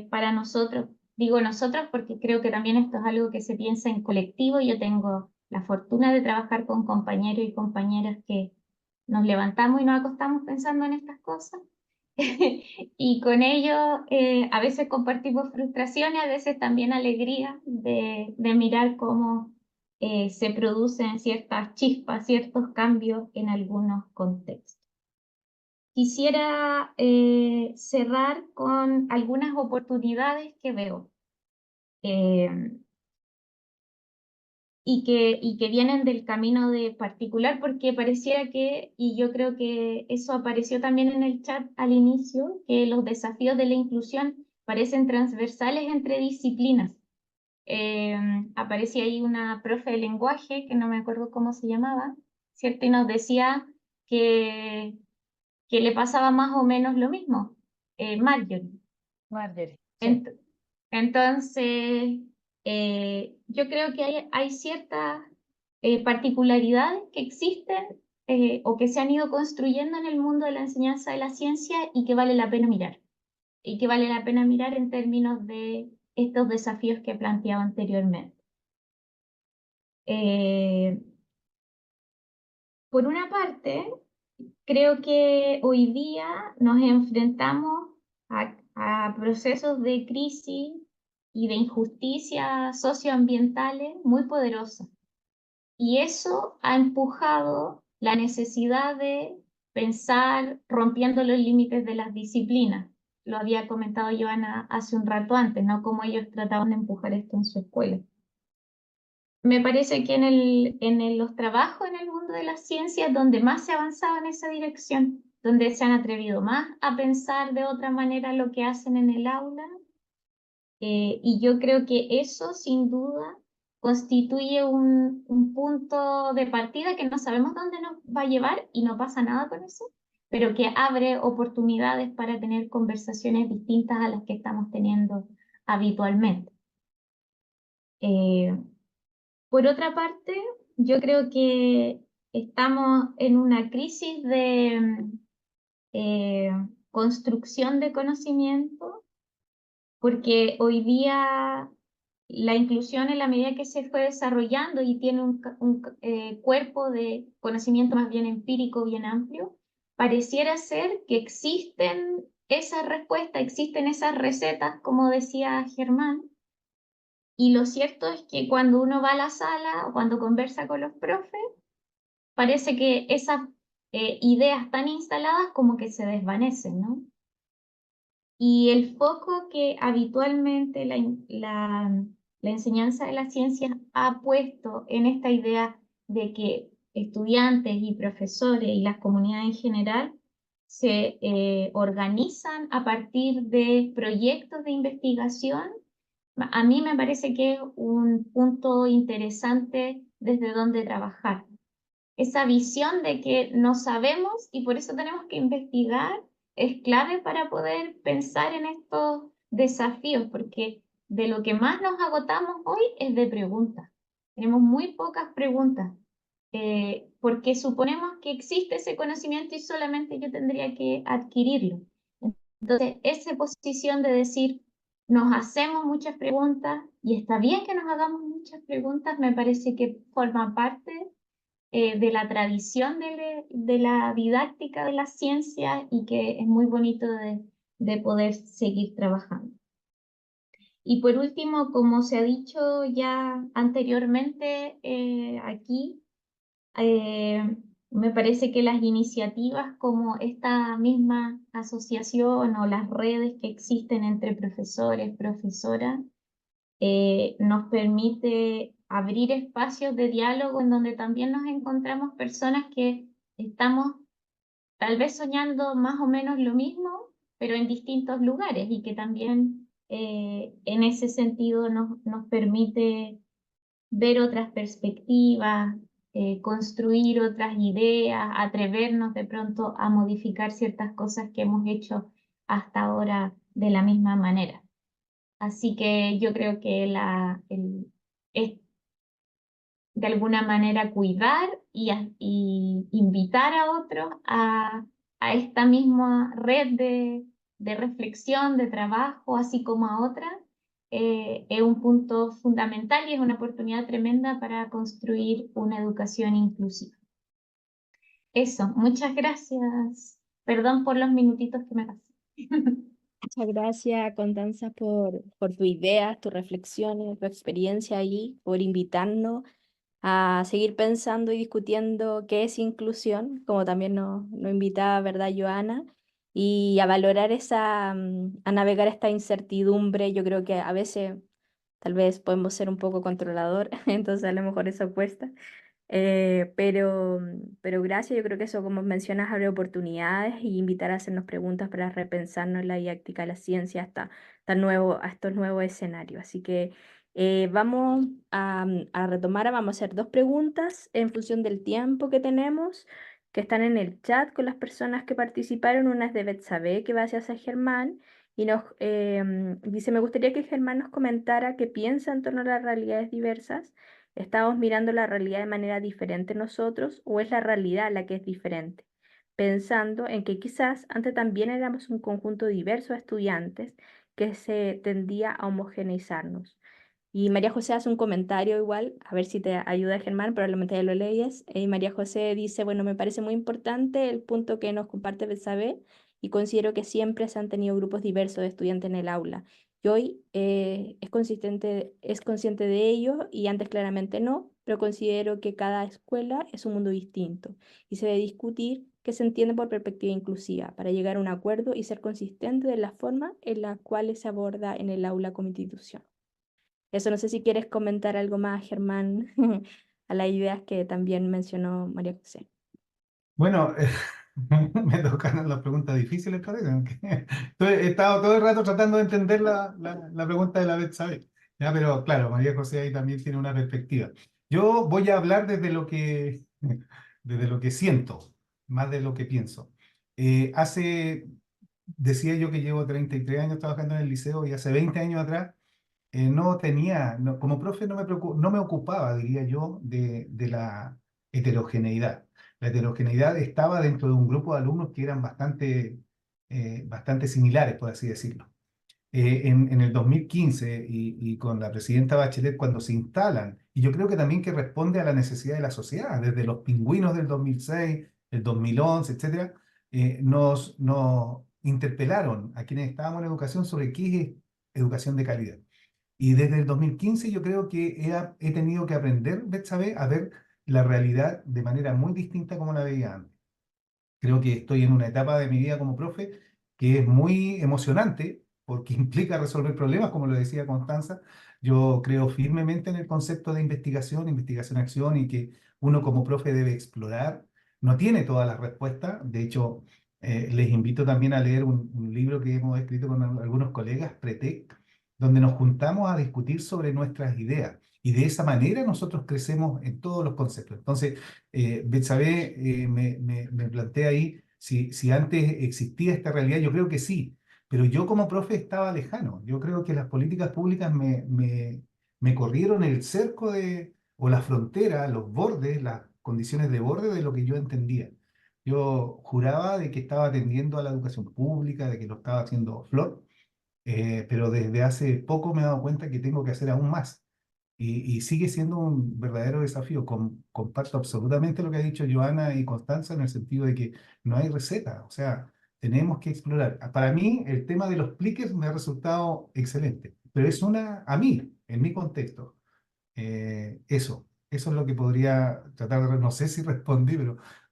para nosotros, digo nosotros porque creo que también esto es algo que se piensa en colectivo. Yo tengo la fortuna de trabajar con compañeros y compañeras que nos levantamos y nos acostamos pensando en estas cosas. Y con ello a veces compartimos frustraciones, a veces también alegría de mirar cómo se producen ciertas chispas, ciertos cambios en algunos contextos. Quisiera cerrar con algunas oportunidades que veo y que vienen del camino de particular, porque pareciera que, y yo creo que eso apareció también en el chat al inicio, que los desafíos de la inclusión parecen transversales entre disciplinas. Aparecía ahí una profe de lenguaje, que no me acuerdo cómo se llamaba, ¿cierto? Y nos decía que le pasaba más o menos lo mismo, Marjorie. Marjorie, sí. Entonces, yo creo que hay ciertas particularidades que existen o que se han ido construyendo en el mundo de la enseñanza de la ciencia y que vale la pena mirar. Y que vale la pena mirar en términos de estos desafíos que planteaba anteriormente. Por una parte, creo que hoy día nos enfrentamos a procesos de crisis y de injusticias socioambientales muy poderosas. Y eso ha empujado la necesidad de pensar rompiendo los límites de las disciplinas. Lo había comentado Joana hace un rato antes, ¿no? Cómo ellos trataban de empujar esto en su escuela. Me parece que en los trabajos en el mundo de las ciencias donde más se ha avanzado en esa dirección, donde se han atrevido más a pensar de otra manera lo que hacen en el aula, Y yo creo que eso, sin duda, constituye un punto de partida que no sabemos dónde nos va a llevar y no pasa nada con eso, pero que abre oportunidades para tener conversaciones distintas a las que estamos teniendo habitualmente. Por otra parte, yo creo que estamos en una crisis de eh, construcción de conocimiento, porque hoy día la inclusión, en la medida que se fue desarrollando y tiene un cuerpo de conocimiento más bien empírico, bien amplio, pareciera ser que existen esas respuestas, existen esas recetas, como decía Germán, y lo cierto es que cuando uno va a la sala o cuando conversa con los profes, parece que esas ideas tan instaladas como que se desvanecen, ¿no? Y el foco que habitualmente la enseñanza de las ciencias ha puesto en esta idea de que estudiantes y profesores y las comunidades en general se organizan a partir de proyectos de investigación, a mí me parece que es un punto interesante desde donde trabajar. Esa visión de que no sabemos y por eso tenemos que investigar es clave para poder pensar en estos desafíos, porque de lo que más nos agotamos hoy es de preguntas. Tenemos muy pocas preguntas, porque suponemos que existe ese conocimiento y solamente yo tendría que adquirirlo. Entonces, esa posición de decir, nos hacemos muchas preguntas y está bien que nos hagamos muchas preguntas, me parece que forma parte de la tradición de la didáctica de la ciencia y que es muy bonito de poder seguir trabajando. Y por último, como se ha dicho ya anteriormente aquí, eh, me parece que las iniciativas como esta misma asociación o las redes que existen entre profesores, profesoras, nos permite abrir espacios de diálogo en donde también nos encontramos personas que estamos tal vez soñando más o menos lo mismo, pero en distintos lugares y que también en ese sentido nos permite ver otras perspectivas, construir otras ideas, atrevernos de pronto a modificar ciertas cosas que hemos hecho hasta ahora de la misma manera. Así que yo creo que es de alguna manera cuidar y invitar a otros a esta misma red de reflexión, de trabajo, así como a otras, es un punto fundamental y es una oportunidad tremenda para construir una educación inclusiva. Eso, muchas gracias. Perdón por los minutitos que me pasé. Muchas gracias, Constanza, por tus ideas, tus reflexiones, tu experiencia ahí, por invitarnos a seguir pensando y discutiendo qué es inclusión, como también nos invitaba, ¿verdad, Joana? Y a valorar a navegar esta incertidumbre. Yo creo que a veces tal vez podemos ser un poco controlador, entonces a lo mejor eso cuesta. Pero gracias, yo creo que eso, como mencionas, abre oportunidades y invitar a hacernos preguntas para repensarnos la didáctica de la ciencia a estos nuevos escenarios. Así que vamos a retomar, vamos a hacer dos preguntas en función del tiempo que tenemos, que están en el chat con las personas que participaron. Una es de Betsabe, que va hacia Germán, y nos dice, me gustaría que Germán nos comentara qué piensa en torno a las realidades diversas. ¿Estamos mirando la realidad de manera diferente nosotros o es la realidad la que es diferente? Pensando en que quizás antes también éramos un conjunto diverso de estudiantes que se tendía a homogeneizarnos. Y María José hace un comentario igual, a ver si te ayuda Germán, probablemente ya lo lees. Y María José dice, bueno, me parece muy importante el punto que nos comparte Betsabe y considero que siempre se han tenido grupos diversos de estudiantes en el aula. Y hoy es consciente de ello y antes claramente no, pero considero que cada escuela es un mundo distinto y se debe discutir qué se entiende por perspectiva inclusiva para llegar a un acuerdo y ser consistente de la forma en la cual se aborda en el aula como institución. Eso no sé si quieres comentar algo más, Germán, a las ideas que también mencionó María José. Bueno, Me tocan las preguntas difíciles, parece. He estado todo el rato tratando de entender la pregunta de la Betsabe. Ya, pero claro, María José ahí también tiene una perspectiva. Yo voy a hablar desde lo que siento, más de lo que pienso. Decía yo que llevo 33 años trabajando en el liceo y hace 20 años atrás como profe no me ocupaba, diría yo, de la heterogeneidad. La heterogeneidad estaba dentro de un grupo de alumnos que eran bastante similares, por así decirlo. En el 2015 y con la presidenta Bachelet cuando se instalan, y yo creo que también que responde a la necesidad de la sociedad, desde los pingüinos del 2006, el 2011, etcétera, nos interpelaron a quienes estábamos en educación sobre qué es educación de calidad. Y desde el 2015 yo creo que he tenido que aprender, Betsabe, a ver la realidad de manera muy distinta como la veía antes. Creo que estoy en una etapa de mi vida como profe que es muy emocionante porque implica resolver problemas, como lo decía Constanza. Yo creo firmemente en el concepto de investigación, investigación-acción y que uno como profe debe explorar. No tiene todas las respuestas. De hecho, les invito también a leer un libro que hemos escrito con algunos colegas, Pretec, donde nos juntamos a discutir sobre nuestras ideas. Y de esa manera nosotros crecemos en todos los conceptos. Entonces, Betsabe me plantea ahí si antes existía esta realidad, yo creo que sí, pero yo como profe estaba lejano. Yo creo que las políticas públicas me corrieron el cerco o la frontera, los bordes, las condiciones de borde de lo que yo entendía. Yo juraba de que estaba atendiendo a la educación pública, de que lo estaba haciendo flor, pero desde hace poco me he dado cuenta que tengo que hacer aún más. Y sigue siendo un verdadero desafío. Comparto absolutamente lo que ha dicho Joana y Constanza en el sentido de que no hay receta. O sea, tenemos que explorar. Para mí, el tema de los pliques me ha resultado excelente, pero a mí, en mi contexto, eso es lo que podría tratar no sé si respondí,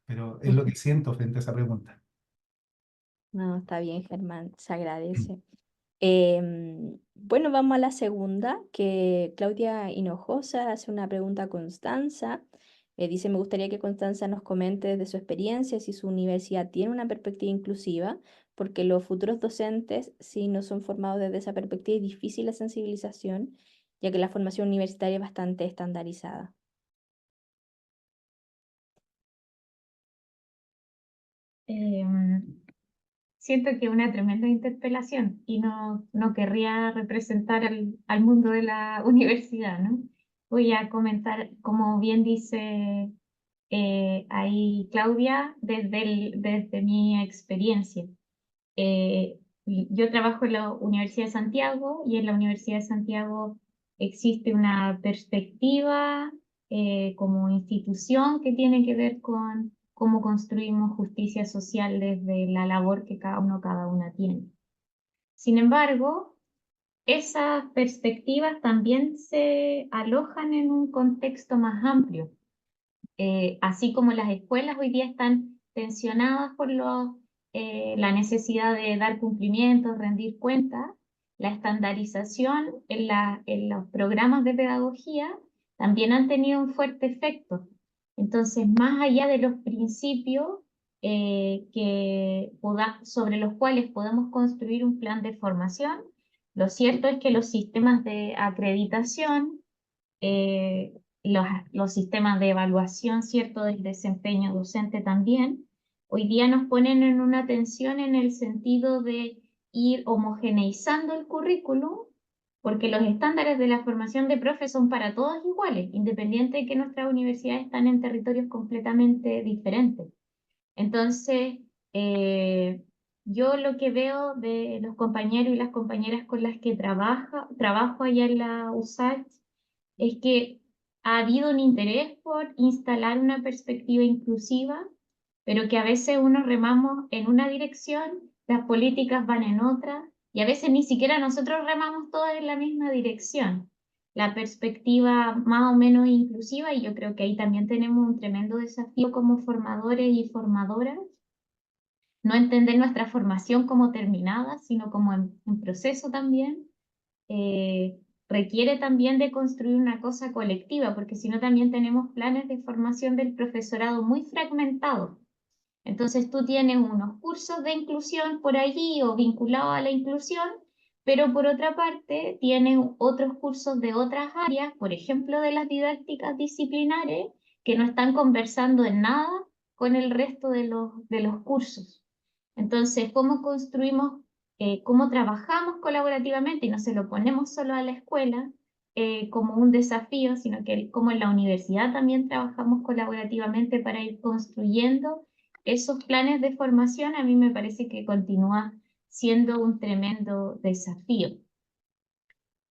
pero es lo que siento frente a esa pregunta. No, está bien, Germán, se agradece. Bueno, vamos a la segunda, que Claudia Hinojosa hace una pregunta a Constanza. Dice, me gustaría que Constanza nos comente de su experiencia, si su universidad tiene una perspectiva inclusiva, porque los futuros docentes, si no son formados desde esa perspectiva, es difícil la sensibilización, ya que la formación universitaria es bastante estandarizada. Em, Siento que es una tremenda interpelación y no querría representar al mundo de la universidad, ¿no? Voy a comentar, como bien dice ahí Claudia, desde mi experiencia. Yo trabajo en la Universidad de Santiago y en la Universidad de Santiago existe una perspectiva como institución que tiene que ver con cómo construimos justicia social desde la labor que cada una tiene. Sin embargo, esas perspectivas también se alojan en un contexto más amplio. Así como las escuelas hoy día están tensionadas por la necesidad de dar cumplimientos, rendir cuentas, la estandarización en los programas de pedagogía también han tenido un fuerte efecto. Entonces, más allá de los principios sobre los cuales podemos construir un plan de formación, lo cierto es que los sistemas de acreditación, eh, los sistemas de evaluación, ¿cierto?, del desempeño docente también, hoy día nos ponen en una tensión en el sentido de ir homogeneizando el currículum, porque los estándares de la formación de profes son para todos iguales, independiente de que nuestras universidades están en territorios completamente diferentes. Entonces, eh, yo lo que veo de los compañeros y las compañeras con las que trabajo allá en la USACH es que ha habido un interés por instalar una perspectiva inclusiva, pero que a veces unos remamos en una dirección, las políticas van en otra, y a veces ni siquiera nosotros remamos todas en la misma dirección. La perspectiva más o menos inclusiva, y yo creo que ahí también tenemos un tremendo desafío como formadores y formadoras, no entender nuestra formación como terminada, sino como en proceso también, requiere también de construir una cosa colectiva, porque si no también tenemos planes de formación del profesorado muy fragmentados. Entonces tú tienes unos cursos de inclusión por allí o vinculados a la inclusión, pero por otra parte tienes otros cursos de otras áreas, por ejemplo de las didácticas disciplinares, que no están conversando en nada con el resto de los cursos. Entonces, ¿cómo construimos, cómo trabajamos colaborativamente y no se lo ponemos solo a la escuela como un desafío, sino que como en la universidad también trabajamos colaborativamente para ir construyendo esos planes de formación? A mí me parece que continúa siendo un tremendo desafío.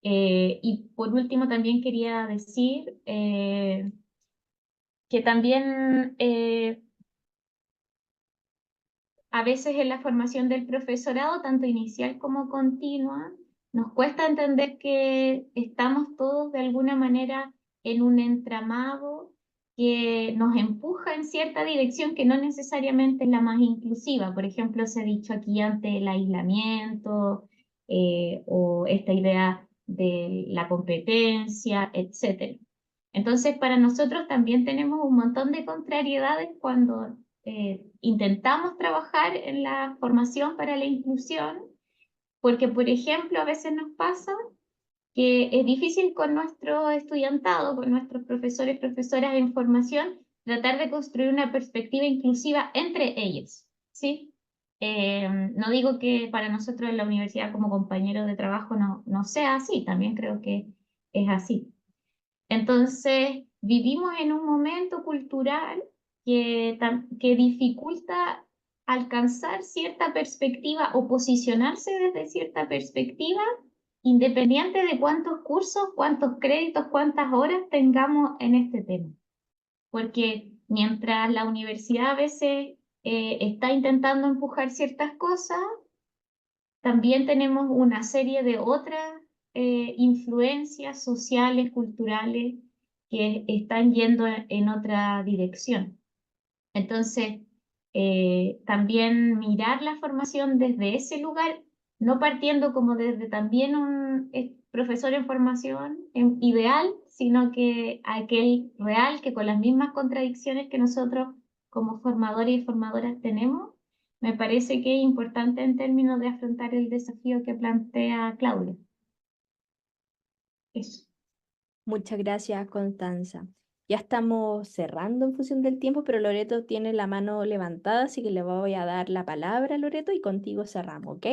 Y por último, también quería decir que también a veces en la formación del profesorado, tanto inicial como continua, nos cuesta entender que estamos todos de alguna manera en un entramado que nos empuja en cierta dirección que no necesariamente es la más inclusiva. Por ejemplo, se ha dicho aquí antes el aislamiento o esta idea de la competencia, etc. Entonces, para nosotros también tenemos un montón de contrariedades cuando intentamos trabajar en la formación para la inclusión, porque, por ejemplo, a veces nos pasa que es difícil con nuestro estudiantado, con nuestros profesores, profesoras en formación, tratar de construir una perspectiva inclusiva entre ellos, ¿sí? No digo que para nosotros en la universidad como compañeros de trabajo no sea así, también creo que es así. Entonces, vivimos en un momento cultural que dificulta alcanzar cierta perspectiva o posicionarse desde cierta perspectiva, independiente de cuántos cursos, cuántos créditos, cuántas horas tengamos en este tema. Porque mientras la universidad a veces está intentando empujar ciertas cosas, también tenemos una serie de otras influencias sociales, culturales, que están yendo en otra dirección. Entonces, también mirar la formación desde ese lugar, no partiendo como desde también un profesor en formación ideal, sino que aquel real que con las mismas contradicciones que nosotros como formadores y formadoras tenemos, me parece que es importante en términos de afrontar el desafío que plantea Claudia. Eso. Muchas gracias, Constanza. Ya estamos cerrando en función del tiempo, pero Loreto tiene la mano levantada, así que le voy a dar la palabra, Loreto, y contigo cerramos, ¿ok?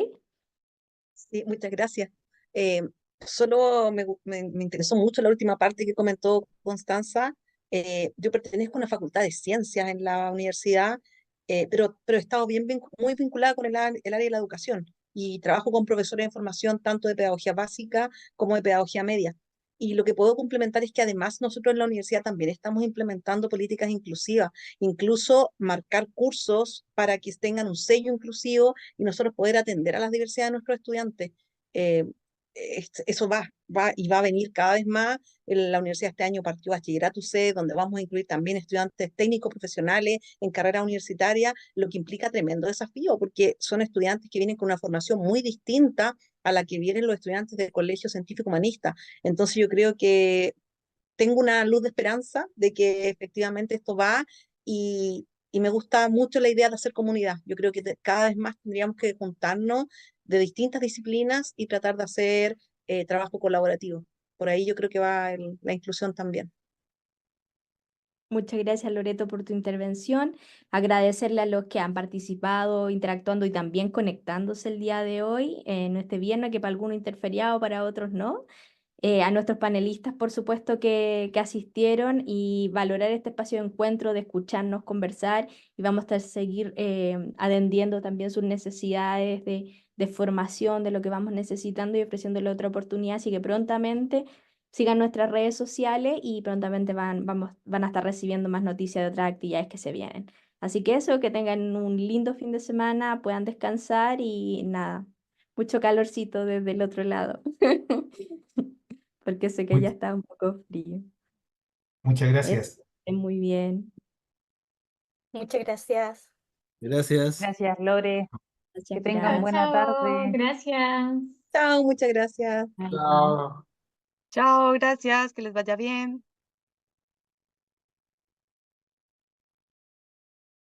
Sí, muchas gracias. Eh, Solo me interesó mucho la última parte que comentó Constanza. Yo pertenezco a una facultad de ciencias en la universidad, pero he estado muy vinculada con el área de la educación y trabajo con profesores de formación tanto de pedagogía básica como de pedagogía media. Y lo que puedo complementar es que además nosotros en la universidad también estamos implementando políticas inclusivas, incluso marcar cursos para que tengan un sello inclusivo y nosotros poder atender a las diversidades de nuestros estudiantes. Eh, Eso va y va a venir cada vez más. En la universidad este año partió Bachillerato C, donde vamos a incluir también estudiantes técnicos profesionales en carrera universitaria, lo que implica tremendo desafío, porque son estudiantes que vienen con una formación muy distinta a la que vienen los estudiantes del Colegio Científico Humanista. Entonces yo creo que tengo una luz de esperanza de que efectivamente esto va y me gusta mucho la idea de hacer comunidad. Yo creo que cada vez más tendríamos que juntarnos de distintas disciplinas y tratar de hacer trabajo colaborativo. Por ahí yo creo que va la inclusión también. Muchas gracias, Loreto, por tu intervención. Agradecerle a los que han participado, interactuando y también conectándose el día de hoy, en este viernes, que para algunos interferiado, para otros no. A nuestros panelistas, por supuesto, que asistieron y valorar este espacio de encuentro, de escucarnos, conversar y vamos a seguir atendiendo también sus necesidades de formación, de lo que vamos necesitando y ofreciéndole otra oportunidad. Así que prontamente sigan nuestras redes sociales y prontamente van a estar recibiendo más noticias de otras actividades que se vienen. Así que eso, que tengan un lindo fin de semana, puedan descansar y nada, mucho calorcito desde el otro lado. Porque sé que ya Much- está un poco frío. Muchas Eso, gracias. es muy bien. Muchas gracias. Gracias. Gracias, Lore. Que Muchas tengan gracias. buena Chao, tarde. gracias. Chao, muchas gracias. Bye. Chao. Chao, gracias, que les vaya bien.